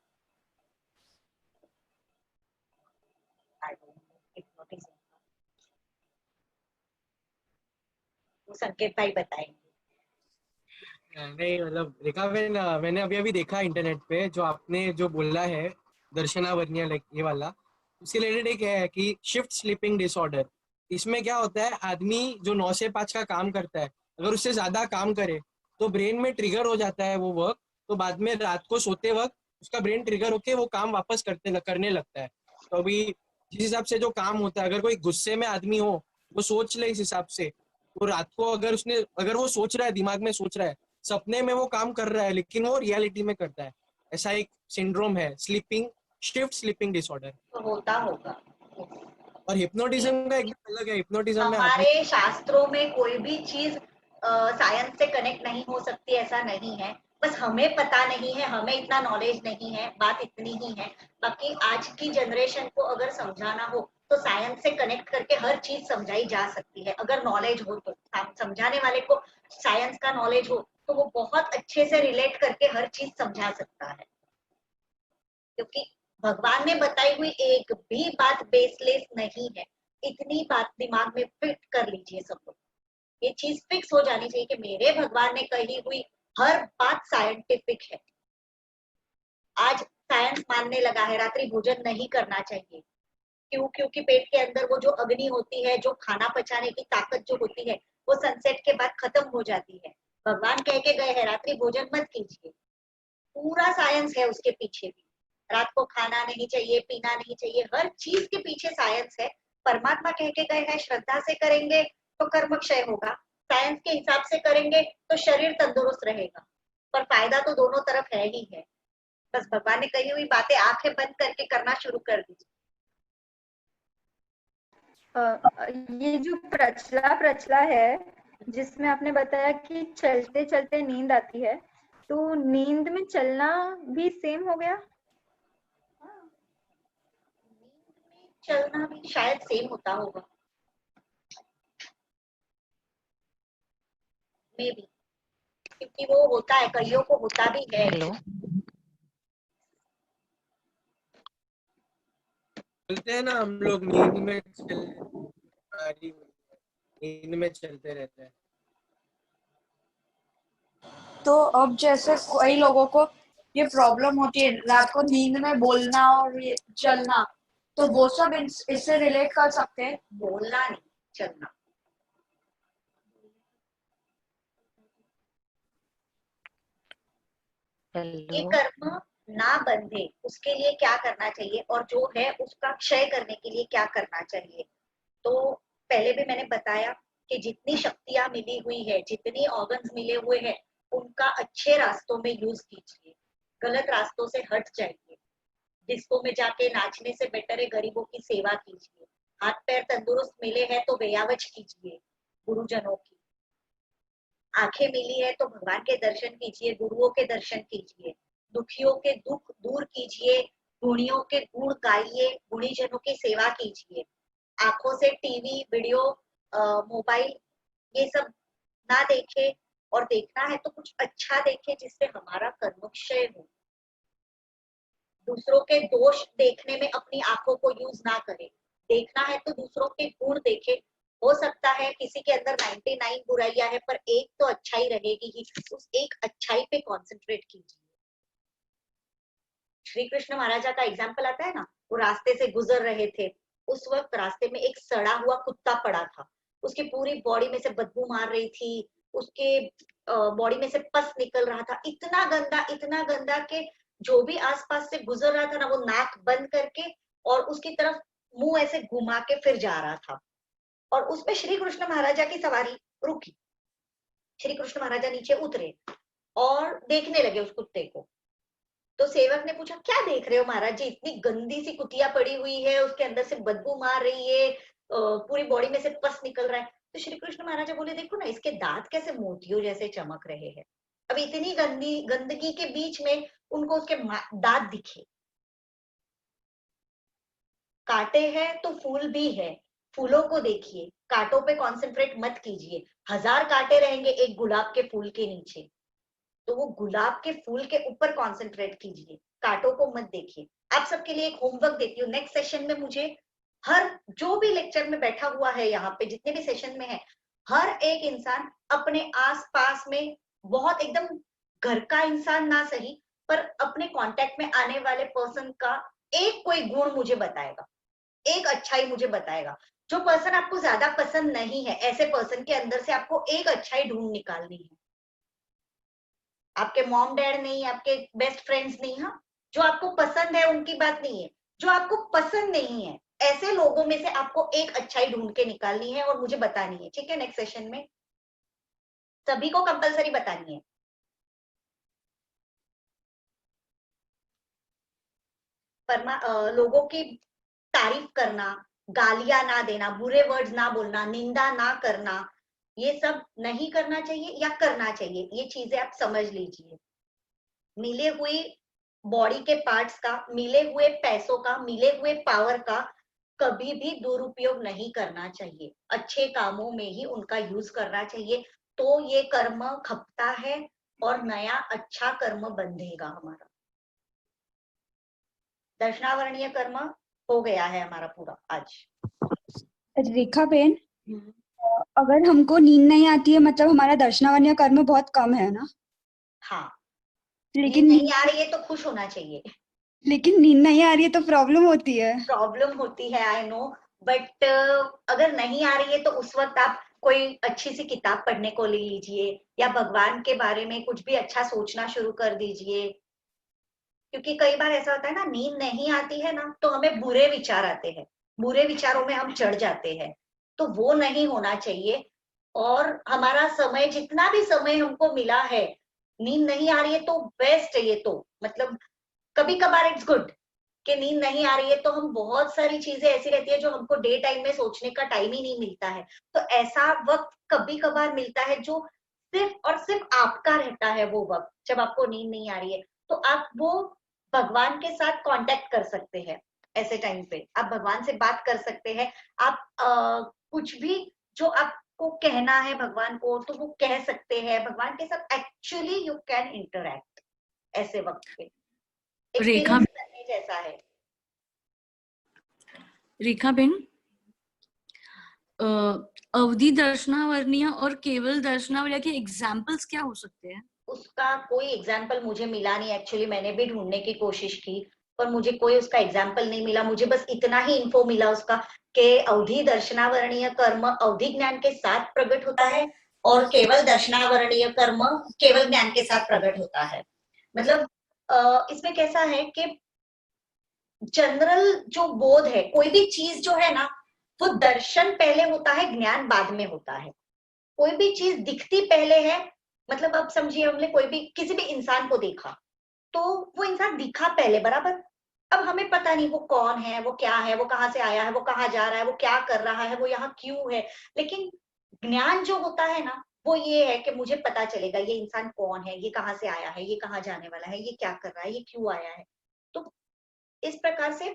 संकेत भाई बताएंगे। नहीं मतलब रेखा बेन, मैंने अभी अभी देखा इंटरनेट पे जो आपने जो बोला है दर्शनावरणीय लाइक ये वाला, उसके रिलेटेड एक है कि शिफ्ट स्लीपिंग डिसऑर्डर। इसमें क्या होता है, आदमी जो 9 से 5 का काम करता है, अगर उससे ज्यादा काम करे तो ब्रेन में ट्रिगर हो जाता है वो वर्क, तो बाद में रात को सोते वक्त उसका ब्रेन ट्रिगर होके वो काम वापस करने लगता है। तो अभी जिस हिसाब से जो काम होता है, अगर कोई गुस्से में आदमी हो वो सोच ले इस हिसाब से, तो रात को अगर वो सोच रहा है, दिमाग में सोच रहा है, सपने में वो काम कर रहा है लेकिन वो रियलिटी में करता है, ऐसा एक सिंड्रोम है, शिफ्ट स्लीपिंग डिसऑर्डर। तो होता होगा। और हिप्नोटिज्म का एकदम अलग है। हिप्नोटिज्म में आदमी हमारे शास्त्रों में कोई भी चीज साइंस से कनेक्ट नहीं हो सकती, ऐसा नहीं है। बस हमें पता नहीं है, हमें इतना नॉलेज नहीं है, बात इतनी ही है। बाकी आज की जनरेशन को अगर समझाना हो तो साइंस से कनेक्ट करके हर चीज समझाई जा सकती है, अगर नॉलेज हो तो। समझाने वाले को साइंस का नॉलेज हो तो वो बहुत अच्छे से रिलेट करके हर चीज समझा सकता है, क्योंकि भगवान ने बताई हुई एक भी बात बेसलेस नहीं है। इतनी बात दिमाग में फिट कर लीजिए सब लोग, ये चीज फिक्स हो जानी चाहिए कि मेरे भगवान ने कही हुई हर बात साइंटिफिक है। आज साइंस मानने लगा है रात्रि भोजन नहीं करना चाहिए। क्यों? क्योंकि पेट के अंदर वो जो अग्नि होती है, जो खाना पचाने की ताकत जो होती है, वो सनसेट के बाद खत्म हो जाती है। भगवान कह के गए हैं रात्रि भोजन मत कीजिए, पूरा साइंस है उसके पीछे भी। रात को खाना नहीं चाहिए, पीना नहीं चाहिए, हर चीज के पीछे साइंस है। परमात्मा कह के गए हैं श्रद्धा से करेंगे तो कर्म क्षय होगा, साइंस के हिसाब से करेंगे तो शरीर तंदुरुस्त रहेगा, पर फायदा तो दोनों तरफ है ही है। बस भगवान ने कही हुई बातें आंखें बंद करके करना शुरू कर दीजिए। ये जो प्रचला प्रचला है जिसमें आपने बताया कि चलते चलते नींद आती है, तो नींद में चलना भी सेम हो गया? चलना भी शायद सेम होता होगा, मे बी, क्योंकि वो होता है, कईयों को होता भी है। बोलते हैं ना हम लोग नींद में नींद में चलते रहते हैं। तो अब जैसे कई लोगों को ये प्रॉब्लम होती है रात को नींद में बोलना और ये चलना, तो वो सब इससे रिलेट कर सकते हैं। बोलना नहीं, चलना। ये कर्म ना बंधे उसके लिए क्या करना चाहिए, और जो है उसका क्षय करने के लिए क्या करना चाहिए। तो पहले भी मैंने बताया कि जितनी शक्तियां मिली हुई है, जितनी ऑर्गन्स मिले हुए हैं, उनका अच्छे रास्तों में यूज कीजिए, गलत रास्तों से हट जाइए। डिस्को में जाके नाचने से बेटर है गरीबों की सेवा कीजिए। हाथ पैर तंदुरुस्त मिले हैं तो व्यायाम कीजिए गुरुजनों की। आंखें मिली है तो भगवान के दर्शन कीजिए, गुरुओं के दर्शन कीजिए, दुखियों के दुख दूर कीजिए, गुणियों के गुण गाइए, गुणीजनों की सेवा कीजिए। आंखों से टीवी, वीडियो, मोबाइल ये सब ना देखे, और देखना है तो कुछ अच्छा देखे जिससे हमारा कर्मक्षय हो। दूसरों के दोष देखने में अपनी आंखों को यूज ना करें, देखना है तो दूसरों के गुण देखे। हो सकता है किसी के अंदर 99 बुराइयां है पर एक तो अच्छाई रहेगी ही, उस एक अच्छाई पे कंसंट्रेट कीजिए। श्री कृष्ण महाराजा का एग्जाम्पल आता है ना, वो रास्ते से गुजर रहे थे, उस वक्त रास्ते में एक सड़ा हुआ कुत्ता पड़ा था, उसकी पूरी बॉडी में से बदबू मार रही थी, उसके बॉडी में से पस निकल रहा था, इतना गंदा कि जो भी आसपास से गुजर रहा था ना, वो नाक बंद करके और उसकी तरफ मुंह ऐसे घुमा के फिर जा रहा था। और उसमें श्री कृष्ण महाराजा की सवारी रुकी, श्री कृष्ण महाराजा नीचे उतरे और देखने लगे उस कुत्ते को। तो सेवक ने पूछा, क्या देख रहे हो महाराज जी, इतनी गंदी सी कुतिया पड़ी हुई है, उसके अंदर से बदबू मार रही है, पूरी बॉडी में से पस निकल रहा है। तो श्री कृष्ण महाराजा बोले, देखो ना इसके दांत कैसे मोतियों जैसे चमक रहे हैं। अब इतनी गंदगी के बीच में उनको उसके दांत दिखे। कांटे हैं तो फूल भी है, फूलों को देखिए, कांटों पे कॉन्सेंट्रेट मत कीजिए। 1000 कांटे रहेंगे एक गुलाब के फूल के नीचे, तो वो गुलाब के फूल के ऊपर कॉन्सेंट्रेट कीजिए, कांटों को मत देखिए। आप सबके लिए एक होमवर्क देती हूँ, नेक्स्ट सेशन में मुझे हर जो भी लेक्चर में बैठा हुआ है, यहाँ पे जितने भी सेशन में है, हर एक इंसान अपने आस पास में बहुत एकदम घर का इंसान ना सही, पर अपने कांटेक्ट में आने वाले पर्सन का एक कोई गुण मुझे बताएगा, एक अच्छाई मुझे बताएगा। जो पर्सन आपको ज्यादा पसंद नहीं है, ऐसे पर्सन के अंदर से आपको एक अच्छाई ढूंढ निकालनी है। आपके मॉम डैड नहीं, आपके बेस्ट फ्रेंड्स नहीं, हाँ, जो आपको पसंद है उनकी बात नहीं है, जो आपको पसंद नहीं है, ऐसे लोगों में से आपको एक अच्छाई ढूंढ के निकालनी है और मुझे बतानी है, ठीक है? नेक्स्ट सेशन में सभी को कंपलसरी बतानी है। लोगों की तारीफ करना, गालियां ना देना, बुरे वर्ड्स ना बोलना, निंदा ना करना, ये सब नहीं करना चाहिए या करना चाहिए, ये चीजें आप समझ लीजिए। मिले हुए बॉडी के पार्ट्स का, मिले हुए पैसों का, मिले हुए पावर का कभी भी दुरुपयोग नहीं करना चाहिए, अच्छे कामों में ही उनका यूज करना चाहिए, तो ये कर्म खपता है और नया अच्छा कर्म बंधेगा हमारा। दर्शनावरणीय कर्म हो गया है हमारा पूरा आज। रेखा बेन, अगर हमको नींद नहीं आती है मतलब हमारा दर्शनावरणीय कर्म बहुत कम है ना? हाँ, लेकिन नींद नहीं आ रही है तो खुश होना चाहिए। लेकिन नींद नहीं आ रही है तो प्रॉब्लम होती है। प्रॉब्लम होती है, आई नो, बट अगर नहीं आ रही है तो उस वक्त आप कोई अच्छी सी किताब पढ़ने को ले लीजिए या भगवान के बारे में कुछ भी अच्छा सोचना शुरू कर दीजिए, क्योंकि कई बार ऐसा होता है ना, नींद नहीं आती है ना तो हमें बुरे विचार आते हैं, बुरे विचारों में हम चढ़ जाते हैं, तो वो नहीं होना चाहिए। और हमारा समय, जितना भी समय हमको मिला है, नींद नहीं आ रही है तो बेस्ट है ये, तो मतलब कभी कभार इट्स गुड कि नींद नहीं आ रही है, तो हम बहुत सारी चीजें ऐसी रहती है जो हमको डे टाइम में सोचने का टाइम ही नहीं मिलता है, तो ऐसा वक्त कभी कभार मिलता है जो सिर्फ और सिर्फ आपका रहता है, वो वक्त जब आपको नींद नहीं आ रही है, तो आप वो भगवान के साथ कांटेक्ट कर सकते हैं। ऐसे टाइम पे आप भगवान से बात कर सकते हैं, आप कुछ भी जो आपको कहना है भगवान को तो वो कह सकते हैं, भगवान के साथ एक्चुअली यू कैन इंटरैक्ट ऐसे वक्त पे। रेखा एक्सपीरियंस करने जैसा है। रेखा बेन, अवधि दर्शनावरणीय और केवल दर्शनावरणीय के एग्जाम्पल्स क्या हो सकते हैं? उसका कोई एग्जाम्पल मुझे मिला नहीं, एक्चुअली मैंने भी ढूंढने की कोशिश की पर मुझे कोई उसका एग्जाम्पल नहीं मिला। मुझे बस इतना ही इन्फो मिला उसका कि अवधि दर्शनावरणीय कर्म अवधि ज्ञान के साथ प्रकट होता है और केवल दर्शनावरणीय कर्म केवल ज्ञान के साथ प्रकट होता है। मतलब इसमें कैसा है कि जनरल जो बोध है, कोई भी चीज जो है ना, वो दर्शन पहले होता है, ज्ञान बाद में होता है। कोई भी चीज दिखती पहले है, मतलब अब समझिए हमने कोई भी किसी भी इंसान को देखा तो वो इंसान दिखा पहले बराबर, अब हमें पता नहीं वो कौन है, वो क्या है, वो कहाँ से आया है, वो कहाँ जा रहा है, वो क्या कर रहा है, वो यहाँ क्यों है। लेकिन ज्ञान जो होता है ना वो ये है कि मुझे पता चलेगा ये इंसान कौन है, ये कहाँ से आया है, ये कहाँ जाने वाला है, ये क्या कर रहा है, ये क्यों आया है। तो इस प्रकार से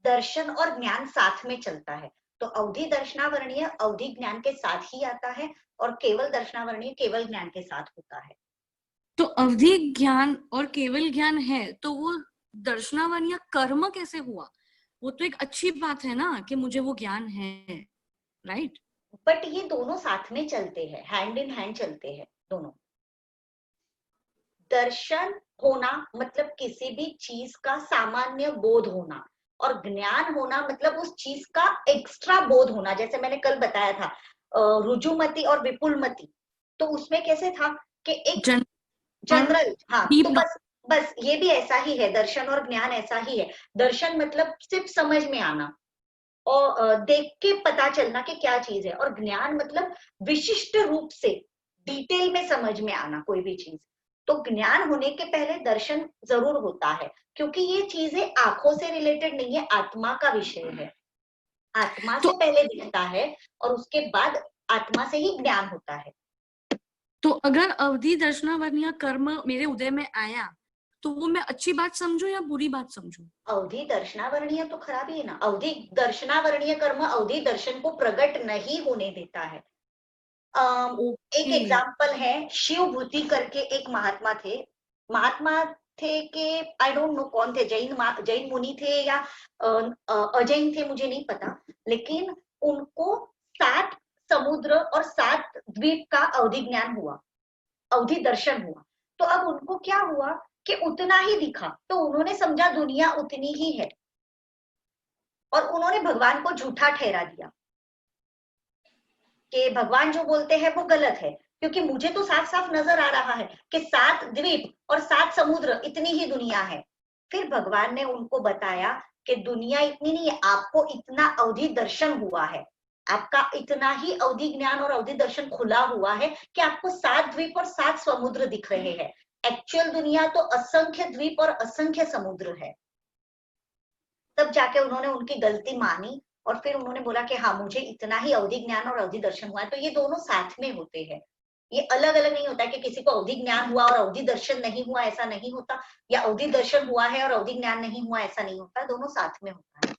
दर्शन और ज्ञान साथ में चलता है। तो अवधि दर्शनावरणीय अवधि ज्ञान के साथ ही आता है और केवल दर्शनावरणीय केवल ज्ञान के साथ होता है। तो अवधि ज्ञान और केवल ज्ञान है तो वो दर्शनावरणीय कर्म कैसे हुआ? वो तो एक अच्छी बात है ना कि मुझे वो ज्ञान है, राइट? बट ये दोनों साथ में चलते हैं, हैंड इन हैंड चलते हैं दोनों। दर्शन होना मतलब किसी भी चीज का सामान्य बोध होना, और ज्ञान होना मतलब उस चीज का एक्स्ट्रा बोध होना। जैसे मैंने कल बताया था रुजुमति और विपुलमति, तो उसमें कैसे था कि एक जनरल, हाँ, तो बस ये भी ऐसा ही है, दर्शन और ज्ञान ऐसा ही है। दर्शन मतलब सिर्फ समझ में आना और देख के पता चलना कि क्या चीज है, और ज्ञान मतलब विशिष्ट रूप से डिटेल में समझ में आना कोई भी चीज। तो ज्ञान होने के पहले दर्शन जरूर होता है, क्योंकि ये चीजें आंखों से रिलेटेड नहीं है, आत्मा का विषय है। आत्मा से पहले दिखता है और उसके बाद आत्मा से ही ज्ञान होता है। तो अगर अवधि दर्शनावरणीय कर्म मेरे उदय में आया तो वो मैं अच्छी बात समझूं या बुरी बात समझूं? अवधि दर्शनावरणीय तो खराब ही है ना। अवधि दर्शनावरणीय कर्म अवधि दर्शन को प्रकट नहीं होने देता है। एक एग्जाम्पल है, शिव भूति करके एक महात्मा थे कि आई डोंट नो कौन थे, जैन मुनि थे या अजैन थे, मुझे नहीं पता, लेकिन उनको 7 समुद्र और 7 द्वीप का अवधि ज्ञान हुआ, अवधि दर्शन हुआ। तो अब उनको क्या हुआ कि उतना ही दिखा, तो उन्होंने समझा दुनिया उतनी ही है और उन्होंने भगवान को झूठा ठहरा दिया कि भगवान जो बोलते हैं वो गलत है, क्योंकि मुझे तो साफ साफ नजर आ रहा है कि 7 द्वीप और 7 समुद्र इतनी ही दुनिया है। फिर भगवान ने उनको बताया कि दुनिया इतनी नहीं है, आपको इतना अवधि दर्शन हुआ है, आपका इतना ही अवधि ज्ञान और अवधि दर्शन खुला हुआ है कि आपको 7 द्वीप और 7 समुद्र दिख रहे हैं। एक्चुअल दुनिया तो असंख्य द्वीप और असंख्य समुद्र है। तब जाके उन्होंने उनकी गलती मानी और फिर उन्होंने बोला कि हाँ मुझे इतना ही अवधि ज्ञान और अवधि दर्शन हुआ है, तो ये दोनों साथ में होते हैं। ये अलग अलग नहीं होता है कि किसी को अवधि ज्ञान हुआ और अवधि दर्शन नहीं हुआ, ऐसा नहीं होता, या अवधि दर्शन हुआ है और अवधि ज्ञान नहीं हुआ, ऐसा नहीं होता, दोनों साथ में होता है।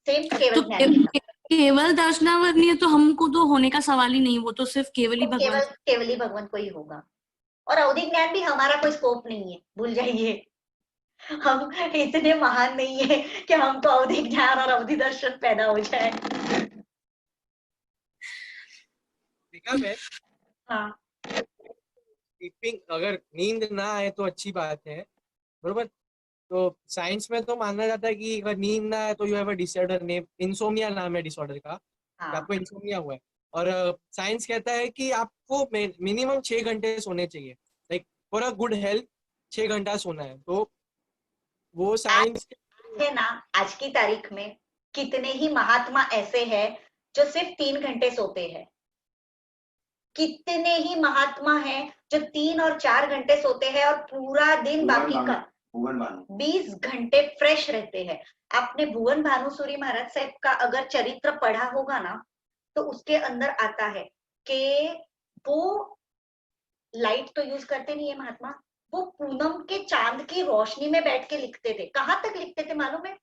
सेम तो केवल ज्ञान के साथ। केवल दर्शनावर्णीय तो हमको तो होने का सवाल ही नहीं, वो तो सिर्फ केवल ही भगवान। केवल ही भगवान को ही होगा। और अवधि ज्ञान भी हमारा कोई स्कोप नहीं है, भूल जाइए। हम इतने महान नहीं है कि हमको अवधि ज्ञान और अवधि दर्शन पैदा हो जाए। हाँ, स्लीपिंग, अगर नींद ना आए तो अच्छी बात है, बरोबर। तो साइंस में तो माना जाता है कि अगर नींद ना आए तो you have a disorder, name insomnia नाम है डिसऑर्डर का, कि आपको इंसोम्निया हुआ है। और साइंस कहता है कि आपको मिनिमम 6 घंटे सोने चाहिए, like for a good health 6 घंटा सोना है। तो वो साइंस है ना। आज की तारीख में कितने ही महात्मा ऐसे हैं जो सिर्फ 3 घंटे सोते हैं। कितने ही महात्मा हैं जो 3 और 4 घंटे सोते हैं और पूरा दिन बाकी का 20 घंटे फ्रेश रहते हैं। आपने भुवन भानुसूरी महाराज साहब का अगर चरित्र पढ़ा होगा ना, तो उसके अंदर आता है कि वो लाइट तो यूज करते नहीं है महात्मा, वो पूनम के चांद की रोशनी में बैठ के लिखते थे। कहाँ तक लिखते थे मालूम है?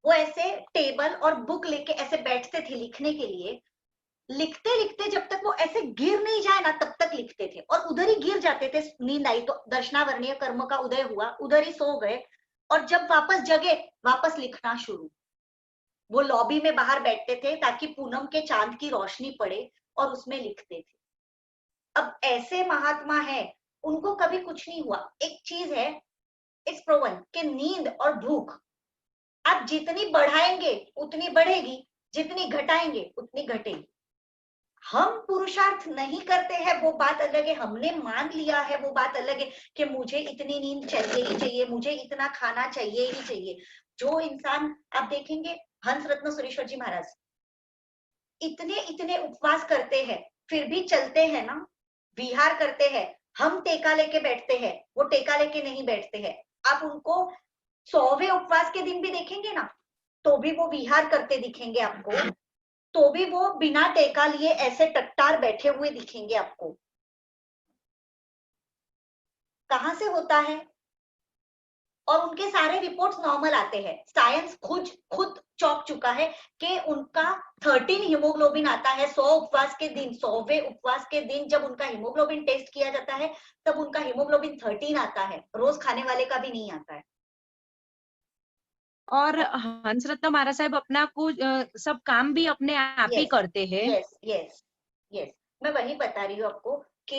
वो ऐसे टेबल और बुक लेके ऐसे बैठते थे लिखने के लिए। लिखते लिखते जब तक वो ऐसे गिर नहीं जाए ना, तब तक लिखते थे, और उधर ही गिर जाते थे। नींद आई तो दर्शनावर्णीय कर्म का उदय हुआ, उधर ही सो गए, और जब वापस जगे वापस लिखना शुरू। वो लॉबी में बाहर बैठते थे ताकि पूनम के चांद की रोशनी पड़े, और उसमें लिखते थे। अब ऐसे महात्मा है, उनको कभी कुछ नहीं हुआ। एक चीज है, इट्स प्रूवन कि नींद और भूख आप जितनी बढ़ाएंगे उतनी बढ़ेगी, जितनी घटाएंगे उतनी घटेगी। हम पुरुषार्थ नहीं करते हैं वो बात अलग है, हमने मान लिया है वो बात अलग है कि मुझे इतनी नींद चाहिए ही चाहिए, मुझे इतना खाना चाहिए ही चाहिए। जो इंसान आप देखेंगे, हंस रत्न सुरेश्वर जी महाराज इतने इतने उपवास करते हैं, फिर भी चलते हैं ना, विहार करते हैं। हम टेका लेके बैठते हैं, वो टेका लेके नहीं बैठते हैं। आप उनको 100वें उपवास के दिन भी देखेंगे ना, तो भी वो विहार करते दिखेंगे आपको, तो भी वो बिना टेका लिए ऐसे टट्टार बैठे हुए दिखेंगे आपको। कहां से होता है? और उनके सारे रिपोर्ट्स नॉर्मल आते हैं। साइंस खुद चौंक चुका है कि उनका 13 हीमोग्लोबिन आता है 100 उपवास के दिन। 100वें उपवास के दिन जब उनका हीमोग्लोबिन टेस्ट किया जाता है, तब उनका हीमोग्लोबिन 13 आता है। रोज खाने वाले का भी नहीं आता है। और हंस रत्न महाराज साहब अपना कुछ सब काम भी अपने आप ही करते हैं। यस यस यस, मैं वही बता रही हूँ आपको कि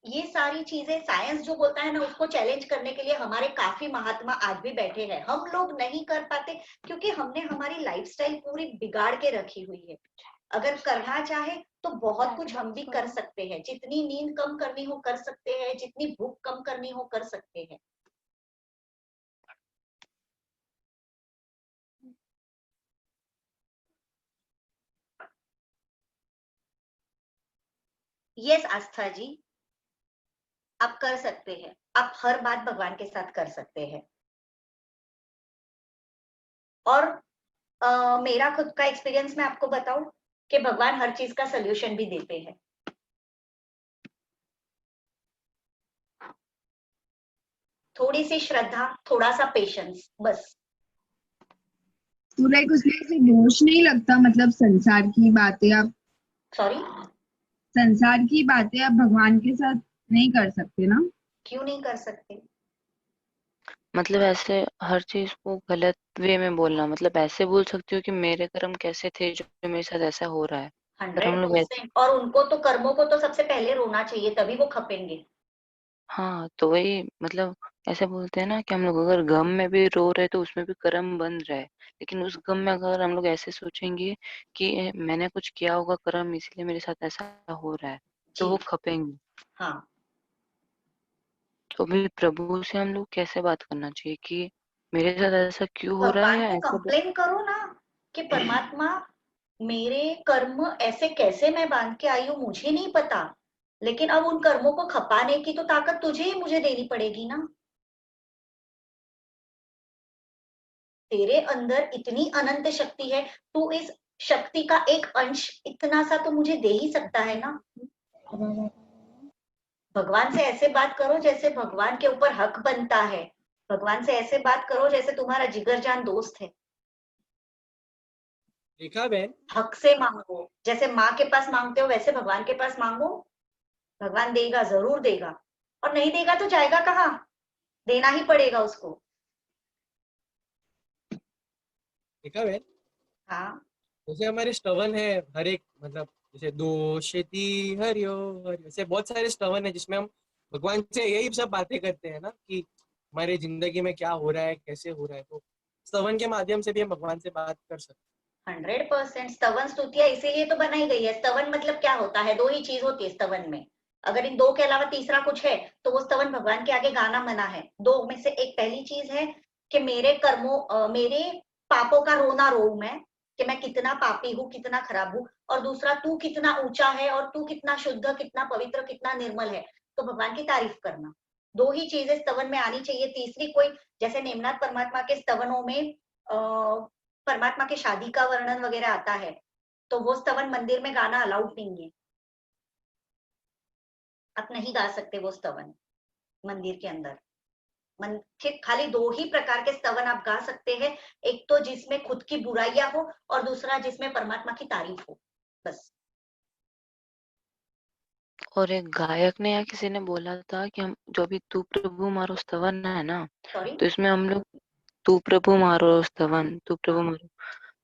ये सारी चीजें साइंस जो बोलता है ना, उसको चैलेंज करने के लिए हमारे काफी महात्मा आज भी बैठे हैं। हम लोग नहीं कर पाते क्योंकि हमने हमारी लाइफस्टाइल पूरी बिगाड़ के रखी हुई है। अगर करना चाहे तो बहुत कुछ हम भी कर सकते हैं। जितनी नींद कम करनी हो कर सकते हैं, जितनी भूख कम करनी हो कर सकते हैं। यस आस्था जी, आप कर सकते हैं। आप हर बात भगवान के साथ कर सकते हैं। और मेरा खुद का एक्सपीरियंस मैं आपको बताऊं कि भगवान हर चीज का सलूशन भी देते हैं। थोड़ी सी श्रद्धा, थोड़ा सा पेशेंस, बस। तो लाइक उसमें ऐसे दोष नहीं लगता, मतलब संसार की बातें आप संसार की बातें आप भगवान के साथ नहीं कर सकते ना? क्यों नहीं कर सकते? मतलब ऐसे हर चीज को गलत वे में बोलना, मतलब ऐसे बोल सकती हो कि मेरे कर्म कैसे थे जो मेरे साथ ऐसा हो रहा है। पर हम लोग 100%। और उनको तो कर्मों को तो सबसे पहले रोना चाहिए, तभी वो खपेंगे। हाँ, तो वही मतलब ऐसे बोलते हैं ना कि हम लोग अगर गम में भी रो रहे तो उसमें भी कर्म बन रहा है। लेकिन उस गम में अगर हम लोग ऐसे सोचेंगे कि मैंने कुछ किया होगा कर्म इसलिए मेरे साथ ऐसा हो रहा है, तो वो खपेंगे। हाँ, तो भी प्रभु से हम लोग कैसे बात करना चाहिए कि मेरे साथ ऐसा क्यों हो रहा भगवान है, को ऐसे कंप्लेन करो ना कि परमात्मा मेरे कर्म ऐसे कैसे मैं बांध के आई हूँ, मुझे नहीं पता, लेकिन अब उन कर्मों को खपाने की तो ताकत तुझे ही मुझे देनी पड़ेगी ना। तेरे अंदर इतनी अनंत शक्ति है, तू इस शक्ति का एक अंश इतना सा तो मुझे दे ही सकता है ना। भगवान से ऐसे बात करो जैसे भगवान के ऊपर हक बनता है। भगवान से ऐसे बात करो जैसे तुम्हारा जिगरजान दोस्त है। रेखा बहन, हक से मांगो, जैसे माँ के पास मांगते हो वैसे भगवान के पास मांगो। भगवान देगा, जरूर देगा, और नहीं देगा तो जाएगा कहाँ, देना ही पड़ेगा उसको। रेखा बहन, हाँ, जैसे हमारे स्तवन है हर एक, मतलब जैसे दोषेति हरियो हरियो, ऐसे बहुत सारे स्तवन है जिसमें हम भगवान से यही सब बातें करते हैं ना कि हमारी जिंदगी में क्या हो रहा है, कैसे हो रहा है। तो स्तवन के माध्यम से भी हम भगवान से बात कर सकते 100%। स्तवन स्तुतियां इसीलिए तो बनाई गई है। स्तवन मतलब क्या होता है, दो ही चीज होती है स्तवन में। अगर इन दो के अलावा तीसरा कुछ है तो वो स्तवन भगवान के आगे गाना मना है। दो में से एक पहली चीज है कि मेरे कर्मों मेरे पापों का रोना रो मैं, कि मैं कितना पापी हूँ, कितना खराब हूँ। और दूसरा, तू कितना ऊंचा है और तू कितना शुद्ध, कितना पवित्र, कितना निर्मल है, तो भगवान की तारीफ करना। दो ही चीजें स्तवन में आनी चाहिए। तीसरी कोई, जैसे नेमनाथ परमात्मा के स्तवनों में परमात्मा की शादी का वर्णन वगैरह आता है, तो वो स्तवन मंदिर में गाना अलाउड नहीं है। आप नहीं गा सकते वो स्तवन मंदिर के अंदर। खाली दो ही प्रकार के स्तवन आप गा सकते हैं, एक तो जिसमें खुद की बुराइयां हो और दूसरा जिसमें परमात्मा की तारीफ हो, बस। और एक गायक ने या किसी ने बोला था कि हम जो भी तू प्रभु मारो स्तवन है ना, सॉरी, तो इसमें हम लोग तू प्रभु मारो स्तवन, तू प्रभु मारो,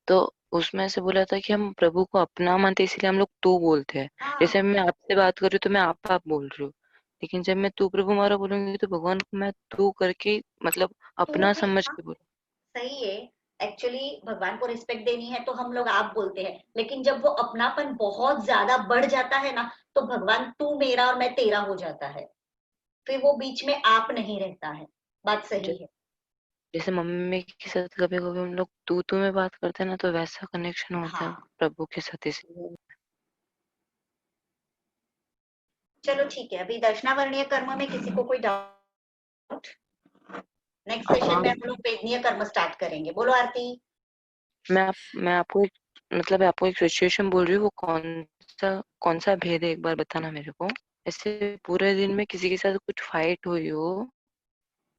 तो उसमें से बोला था कि हम प्रभु को अपना मानते इसलिए हम लोग तू बोलते हैं। जैसे मैं आपसे बात कर रही हूँ तो मैं आप बोल रही हूँ, लेकिन जब मैं तू प्रभु मारो बोलूंगी तो भगवान को मैं तू करके मतलब अपना भी, समझ हाँ, के बोलूँ। सही है। एक्चुअली भगवान को रिस्पेक्ट देनी है तो हम लोग आप बोलते हैं, लेकिन जब वो अपनापन बहुत ज्यादा बढ़ जाता है ना, तो भगवान तू मेरा और मैं तेरा हो जाता है, फिर वो बीच में आप नहीं रहता है। बात सही है। जैसे मम्मी के साथ कभी कभी हम लोग तू में बात करते हैं ना, तो वैसा कनेक्शन होता है हाँ, प्रभु के साथ, इसलिए। चलो ठीक है। अभी दर्शनावर्णीय कर्म में किसी को कोई डाउट? नेक्स्ट सेशन में हम लोग वेदनीय कर्म स्टार्ट करेंगे। बोलो आरती। मैं आपको एक सिचुएशन बोल रही हूँ, वो कौन सा भेद है एक बार बताना मेरे को। ऐसे पूरे दिन में किसी के साथ कुछ फाइट हुई हो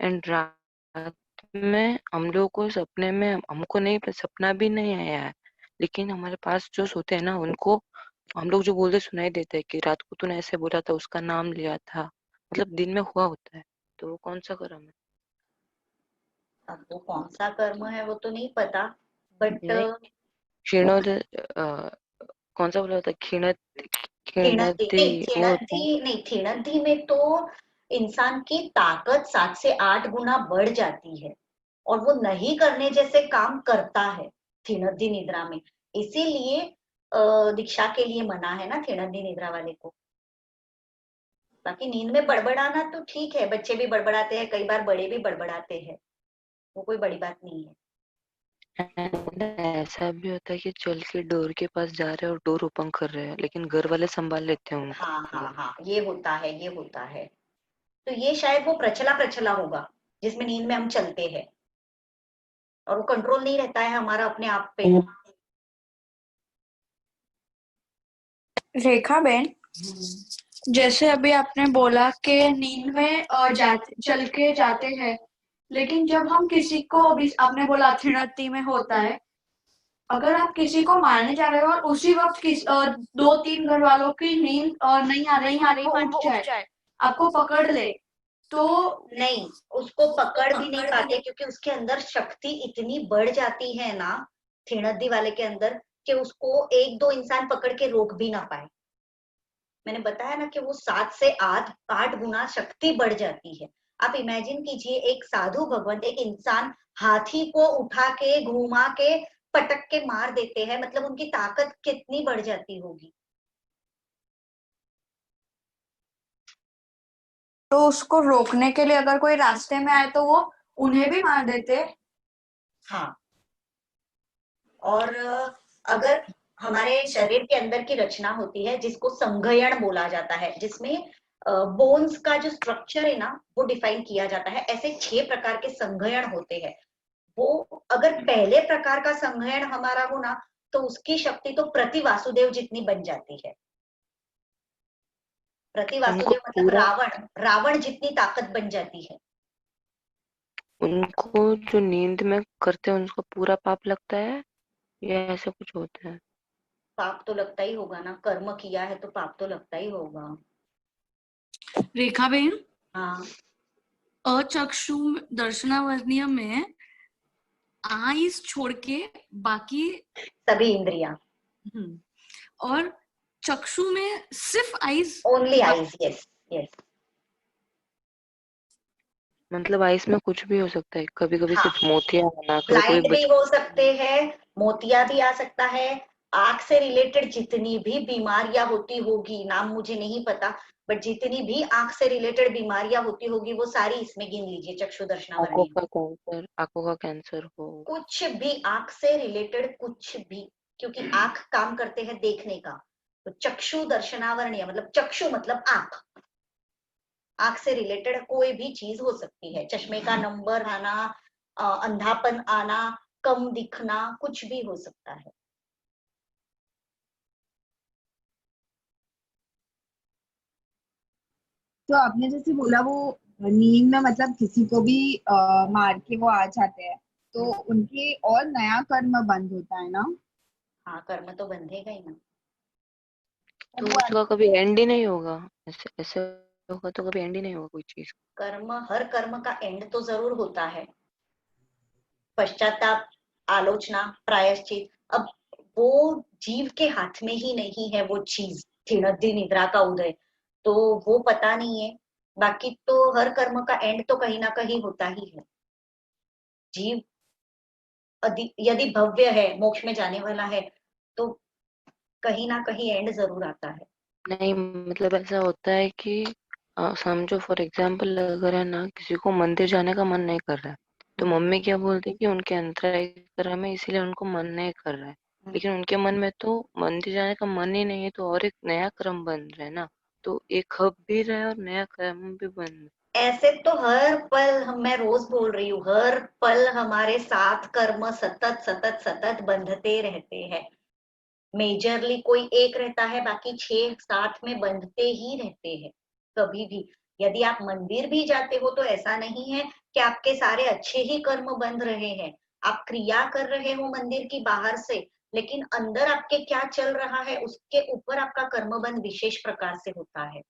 एंड रात में हम लोगों को सपने में, हमको नहीं सपना भी नहीं आया है, लेकिन हमारे पास जो सोते हैं ना उनको हम लोग जो बोलते सुनाई देता है कि रात को तूने ऐसे बोला था, उसका नाम लिया था, मतलब दिन में हुआ होता है। तो वो कौन सा कर्म है? अब वो कौन सा कर्म है वो तो नहीं पता, बट क्षीणोद कौन सा बोला था? खिणती वो होता है। नहीं, थीणद्धि में तो इंसान की ताकत 7 से 8 गुना बढ़ जाती है और वो नहीं करने जैसे काम करता है थीणद्धि निद्रा में। इसीलिए दीक्षा के लिए मना है ना थीणद्धि निद्रा वाले को। बाकी नींद में बड़बड़ाना तो ठीक है, बच्चे भी बड़बड़ाते हैं, कई बार बड़े भी बड़बड़ाते हैं, वो कोई बड़ी बात नहीं है। ऐसा भी होता है कि चल के डोर के पास जा रहे हैं और डोर ओपन कर रहे हैं, लेकिन घर वाले संभाल लेते हैं उनको। हाँ हाँ हाँ, ये होता है, ये होता है। तो ये शायद वो प्रचला होगा जिसमें नींद में हम चलते हैं और वो कंट्रोल नहीं रहता है हमारा अपने आप पे। रेखा बेन, जैसे अभी आपने बोला कि नींद में चल के जाते हैं, लेकिन जब हम किसी को, अभी आपने बोला थीणद्धि में होता है, अगर आप किसी को मारने जा रहे हो और उसी वक्त 2-3 घर वालों की नींद नहीं आ रही वो उठ जाए, आपको पकड़ ले, तो नहीं, उसको पकड़ भी नहीं पाते क्योंकि उसके अंदर शक्ति इतनी बढ़ जाती है ना थीणद्धि वाले के अंदर कि उसको 1-2 इंसान पकड़ के रोक भी ना पाए। मैंने बताया ना कि वो 7 से 8 गुना शक्ति बढ़ जाती है। आप इमेजिन कीजिए, एक साधु भगवंत, एक इंसान हाथी को उठा के घुमा के पटक के मार देते हैं, मतलब उनकी ताकत कितनी बढ़ जाती होगी। तो उसको रोकने के लिए अगर कोई रास्ते में आए तो वो उन्हें भी मार देते। हाँ, और अगर हमारे शरीर के अंदर की रचना होती है जिसको संघयन बोला जाता है, जिसमें बोन्स का जो स्ट्रक्चर है ना वो डिफाइन किया जाता है। ऐसे 6 प्रकार के संघयन होते हैं। वो अगर पहले प्रकार का संग्रहण हमारा हो ना, तो उसकी शक्ति तो प्रति वासुदेव जितनी बन जाती है। प्रति उनको वासुदेव मतलब पूरा रावण जितनी ताकत बन जाती है। उनको जो नींद में करते हैं उनको पूरा पाप लगता है या ऐसा कुछ होता है? पाप तो लगता ही होगा ना, कर्म किया है तो पाप तो लगता ही होगा। रेखा बेन, हाँ, अचक्षु दर्शनावर्णीय में आईज छोड़ के बाकी सभी इंद्रियां, और चक्षु में सिर्फ eyes, only eyes. Yes yes. मतलब आइस में कुछ भी हो सकता है, कभी कभी हाँ, सिर्फ मोतिया आना, कभी ब्लाइंड कोई भी हो सकते हैं, मोतिया भी आ सकता है, आंख से रिलेटेड जितनी भी बीमारियां होती होगी, नाम मुझे नहीं पता, बट जितनी भी आंख से रिलेटेड बीमारियां होती होगी वो सारी इसमें गिन लीजिए चक्षु दर्शनावर्णीय में। आंखों का कैंसर हो, कुछ भी आंख से रिलेटेड कुछ भी, क्योंकि आंख काम करते हैं देखने का, तो चक्षु दर्शनावर्णीय मतलब चक्षु मतलब आंख, आंख से रिलेटेड कोई भी चीज हो सकती है। चश्मे का नंबर आना, अंधापन आना, कम दिखना, कुछ भी हो सकता है। तो आपने जैसे बोला वो नींद में मतलब किसी को भी मार के वो आ जाते हैं, तो उनके और नया कर्म बंद होता है ना? हाँ, कर्म तो बंधेगा ही ना। तो उसका कभी एंड ही नहीं होगा, ऐसे ऐसे होगा तो कभी एंड ही नहीं होगा कोई चीज। कर्म, हर कर्म का एंड तो जरूर होता है, पश्चाताप, आलोचना, प्रायश्चित। अब वो जीव के हाथ में ही नहीं है वो चीज, क्षीणोद्धि निद्रा का उदय, तो वो पता नहीं है। बाकी तो हर कर्म का एंड तो कहीं ना कहीं होता ही है। जीव यदि भव्य है, मोक्ष में जाने वाला है, तो कहीं ना कहीं एंड जरूर आता है। नहीं मतलब ऐसा होता है कि समझो फॉर एग्जाम्पल अगर है ना किसी को मंदिर जाने का मन नहीं कर रहा है, तो मम्मी क्या बोलती है कि उनके अंतराय कर्म है इसलिए उनको मन नहीं कर रहा है, लेकिन उनके मन में तो मंदिर जाने का मन ही नहीं है, तो और एक नया क्रम बन रहा है ना, तो एक हब भी रहा है और नया क्रम भी बन रहा है। ऐसे तो हर पल मैं रोज बोल रही हूँ, हर पल हमारे साथ कर्म सतत सतत सतत बंधते रहते हैं। मेजरली कोई एक रहता है, बाकी 6 साथ में बंधते ही रहते हैं। कभी भी यदि आप मंदिर भी जाते हो तो ऐसा नहीं है कि आपके सारे अच्छे ही कर्म बंध रहे हैं। आप क्रिया कर रहे हो मंदिर की बाहर से, लेकिन अंदर आपके क्या चल रहा है उसके ऊपर आपका कर्मबंध विशेष प्रकार से होता है।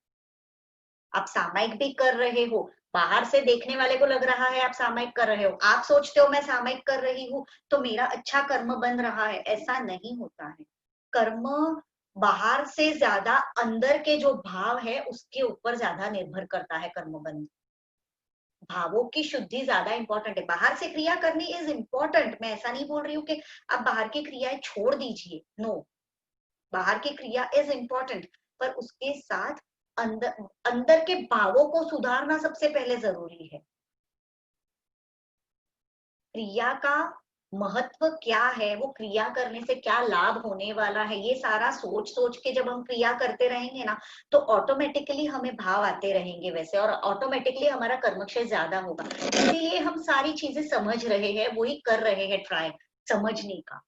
आप सामायिक भी कर रहे हो, बाहर से देखने वाले को लग रहा है आप सामायिक कर रहे हो, आप सोचते हो मैं सामायिक कर रही हूँ तो मेरा अच्छा कर्म बन रहा है, ऐसा नहीं होता है। कर्म बाहर से ज्यादा अंदर के जो भाव है उसके ऊपर ज्यादा निर्भर करता है कर्मबंध। भावों की शुद्धि ज्यादा इंपॉर्टेंट है। बाहर से क्रिया करनी इज इम्पोर्टेंट, मैं ऐसा नहीं बोल रही हूँ कि आप बाहर की क्रियाएं छोड़ दीजिए, नो, बाहर की क्रिया इज इम्पोर्टेंट, पर उसके साथ अंदर अंदर के भावों को सुधारना सबसे पहले जरूरी है। क्रिया का महत्व क्या है, वो क्रिया करने से क्या लाभ होने वाला है, ये सारा सोच सोच के जब हम क्रिया करते रहेंगे ना, तो ऑटोमेटिकली हमें भाव आते रहेंगे वैसे, और ऑटोमेटिकली हमारा कर्मक्षय ज्यादा होगा। इसीलिए हम सारी चीजें समझ रहे हैं, वही कर रहे हैं ट्राई समझने का।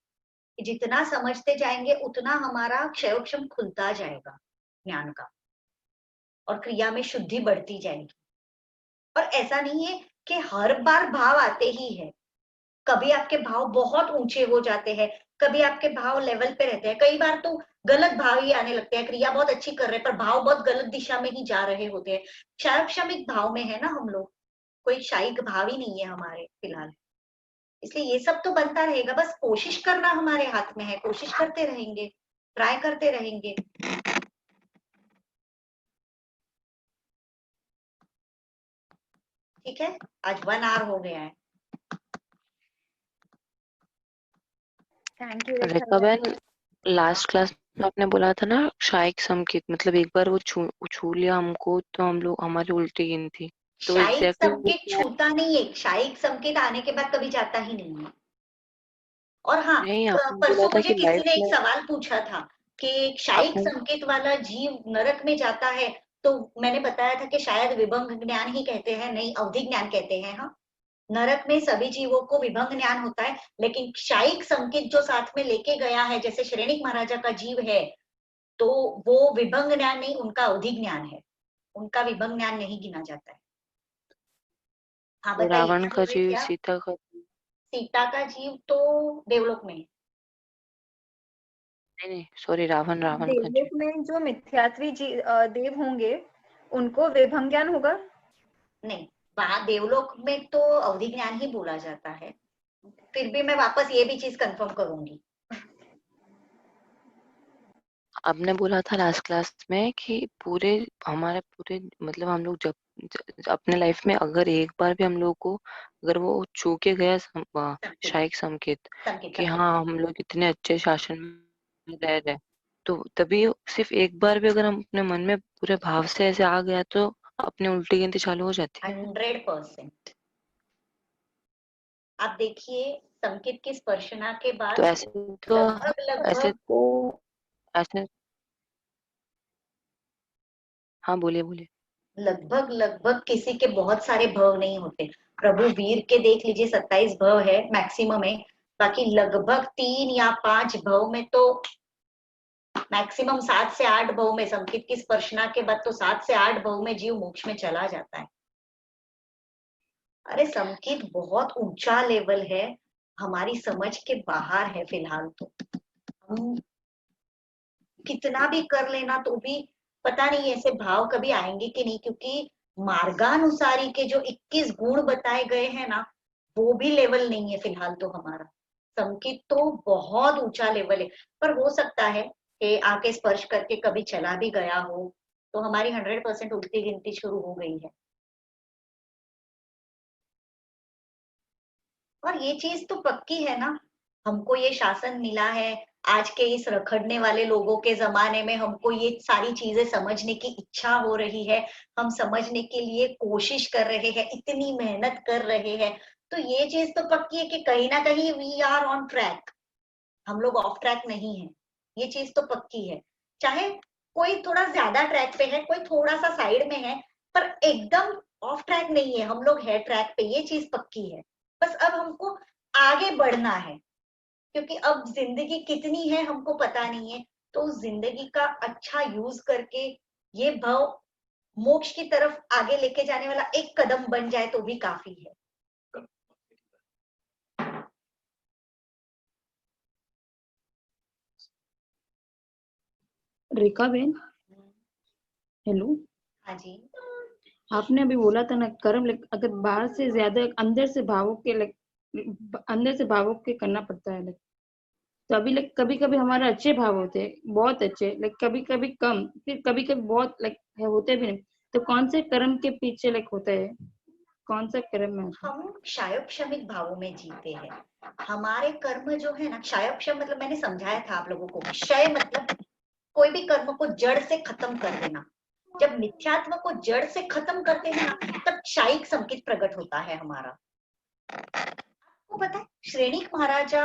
जितना समझते जाएंगे उतना हमारा क्षयोक्षम खुलता जाएगा ज्ञान का, और क्रिया में शुद्धि बढ़ती जाएगी। और ऐसा नहीं है कि हर बार भाव आते ही है, कभी आपके भाव बहुत ऊंचे हो जाते हैं, कभी आपके भाव लेवल पे रहते हैं, कई बार तो गलत भाव ही आने लगते हैं। क्रिया बहुत अच्छी कर रहे हैं पर भाव बहुत गलत दिशा में ही जा रहे होते हैं। क्षारक्षमिक भाव में है ना हम लोग, कोई शायिक भाव ही नहीं है हमारे फिलहाल। इसलिए ये सब तो बनता रहेगा, बस कोशिश करना हमारे हाथ में है, कोशिश करते रहेंगे, ट्राई करते रहेंगे। ठीक है, आज 1 आवर हो गया है। थैंक यू रेखा बहन, लास्ट क्लास में आपने बोला था ना शायिक संकेत, मतलब एक बार वो छू लिया हमको तो हम लोग हमारी उल्टी गिन थी, तो शायिक एग्जैक्टली संकेत छूता नहीं है, शायिक संकेत आने के बाद कभी जाता ही नहीं है। और हाँ, नहीं, आपने बोला परसों था मुझे कि किसी लाइफ ने एक में सवाल पूछा था कि शायिक आपने संकेत वाला जीव नरक में जाता है, तो मैंने बताया था कि शायद विभंग ज्ञान ही कहते हैं, नहीं अवधि ज्ञान कहते हैं। हाँ, नरक में सभी जीवों को विभंग ज्ञान होता है, लेकिन क्षायिक संकेत जो साथ में लेके गया है, जैसे श्रेणिक महाराजा का जीव है, तो वो विभंग ज्ञान नहीं, उनका अवधि ज्ञान है, उनका विभंग ज्ञान नहीं गिना जाता है। हाँ तो बताइए, रावण क्या का बोल रहे जीव, थे आप? सीता का, सीता का जीव तो देवलोक में है। नहीं सॉरी, रावण का जीव। देवलोक में जो मिथ्यात्वी देव होंगे उनको विभंग ज्ञान होगा? नहीं, वहां देवलोक में तो अवधि ज्ञान ही बोला जाता है। फिर भी मैं वापस ये भी चीज कंफर्म करूंगी। आपने बोला था लास्ट क्लास में कि हमारे पूरे मतलब हम लोग जब अपने लाइफ में अगर एक बार भी हम लोग को अगर वो छू के गया शायिक संकेत कि हाँ हम लोग इतने अच्छे शासन में रह रहे, तो तभी सिर्फ एक बार भी अगर हम अपने मन में पूरे भाव से ऐसे आ गया तो अपनी उल्टी गिनती चालू हो जाती है। 100%। आप देखिए, संकेत की स्पर्शना के बाद तो ऐसे हाँ बोलिए। लगभग किसी के बहुत सारे भव नहीं होते। प्रभु वीर के देख लीजिए 27 भव है मैक्सिमम है, बाकी लगभग 3 या 5 भव में तो मैक्सिमम 7 से 8 भव में, संकेत की स्पर्शना के बाद तो 7 से 8 भव में जीव मोक्ष में चला जाता है। अरे संकेत बहुत ऊंचा लेवल है, हमारी समझ के बाहर है फिलहाल। तो हम कितना भी कर लेना तो भी पता नहीं ऐसे भाव कभी आएंगे कि नहीं, क्योंकि मार्गानुसारी के जो 21 गुण बताए गए हैं ना, वो भी लेवल नहीं है फिलहाल तो हमारा। संकेत तो बहुत ऊंचा लेवल है, पर हो सकता है कि आके स्पर्श करके कभी चला भी गया हो तो हमारी 100% उल्टी गिनती शुरू हो गई है। और ये चीज तो पक्की है ना, हमको ये शासन मिला है, आज के इस रखड़ने वाले लोगों के जमाने में हमको ये सारी चीजें समझने की इच्छा हो रही है, हम समझने के लिए कोशिश कर रहे हैं, इतनी मेहनत कर रहे हैं, तो ये चीज तो पक्की है कि कहीं ना कहीं वी आर ऑन ट्रैक, हम लोग ऑफ ट्रैक नहीं है। ये चीज तो पक्की है, चाहे कोई थोड़ा ज्यादा ट्रैक पे है, कोई थोड़ा सा साइड में है, पर एकदम ऑफ ट्रैक नहीं है, हम लोग है ट्रैक पे, ये चीज पक्की है। बस अब हमको आगे बढ़ना है, क्योंकि अब जिंदगी कितनी है हमको पता नहीं है, तो उस जिंदगी का अच्छा यूज करके ये भव मोक्ष की तरफ आगे लेके जाने वाला एक कदम बन जाए तो भी काफी है। रेखा बेन, हेलो। हाँ जी। आपने अभी बोला था ना कर्म अगर बाहर से ज्यादा अंदर से भावों के करना पड़ता है, तो अभी कभी कभी हमारे अच्छे भाव होते हैं, बहुत अच्छे, कभी कभी कम, फिर कभी कभी बहुत होते भी नहीं, तो कौन से कर्म के पीछे होता है, कौन सा कर्म है? हम क्षायोक्षमिक भावों में जीते हैं। हमारे कर्म जो है ना, क्षायोक्षम मतलब मैंने समझाया था आप लोगों को, क्षय मतलब कोई भी कर्म को जड़ से खत्म कर देना। जब मिथ्यात्व को जड़ से खत्म करते हैं ना, तब क्षायिक संकेत प्रकट होता है हमारा। आपको पता है श्रेणिक महाराजा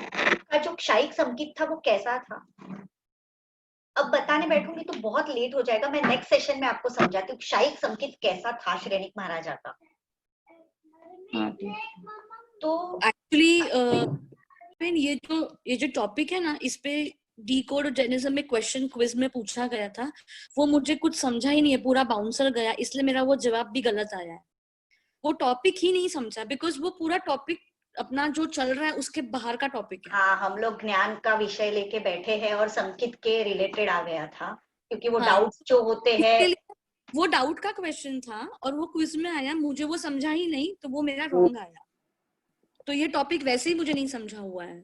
का जो क्षायिक संकेत था वो कैसा था? अब बताने बैठूंगी तो बहुत लेट हो जाएगा, मैं नेक्स्ट सेशन में आपको समझाती हूँ क्षायिक संकेत कैसा था श्रेणिक महाराजा का। तो एक्चुअली ये जो टॉपिक है ना, इस पे डीकोड और जेनिज्म में क्वेश्चन क्विज में पूछा गया था, वो मुझे कुछ समझा ही नहीं है, पूरा बाउंसर गया, इसलिए मेरा वो जवाब भी गलत आया है। वो टॉपिक ही नहीं समझा, बिकॉज वो पूरा टॉपिक अपना जो चल रहा है उसके बाहर का टॉपिक है। हाँ, हम लोग ज्ञान का विषय लेके बैठे हैं और संकेत के रिलेटेड आ गया था, क्योंकि वो डाउट्स जो होते हैं, वो डाउट का क्वेश्चन था और वो क्विज में आया, मुझे वो समझा ही नहीं, तो वो मेरा रॉन्ग आया। तो ये टॉपिक वैसे ही मुझे नहीं समझा हुआ है।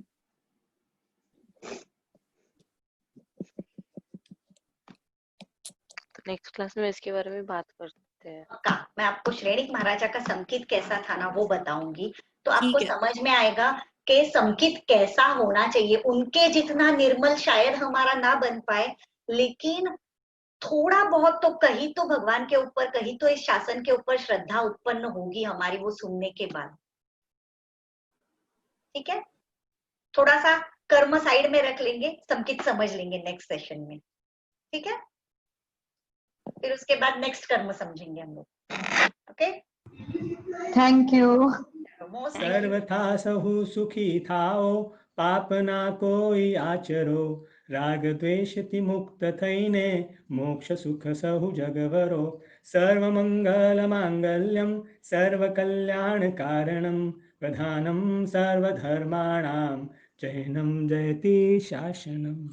तो नेक्स्ट क्लास में इसके बारे में बात करते हैं। मैं आपको श्रेणिक महाराजा का संकेत कैसा था ना वो बताऊंगी, तो आपको समझ में आएगा कि संकेत कैसा होना चाहिए। उनके जितना निर्मल शायद हमारा ना बन पाए, लेकिन थोड़ा बहुत तो कहीं तो भगवान के ऊपर, कहीं तो इस शासन के ऊपर श्रद्धा उत्पन्न होगी हमारी वो सुनने के बाद। ठीक है, थोड़ा सा कर्म साइड में रख लेंगे, संकेत समझ लेंगे नेक्स्ट सेशन में। ठीक है, फिर उसके बाद नेक्स्ट कर्म समझेंगे हम लोग। Okay, thank you. सर्वथा सहु सुखी थाओ, पाप ना कोई आचरो, राग द्वेषति मुक्त थईने, मोक्ष सुख सहु जगवरो। सर्वमंगल मांगल्यम सर्व कल्याण कारणम, प्रधानम सर्वधर्माणां, जैनं जयति शासनम्।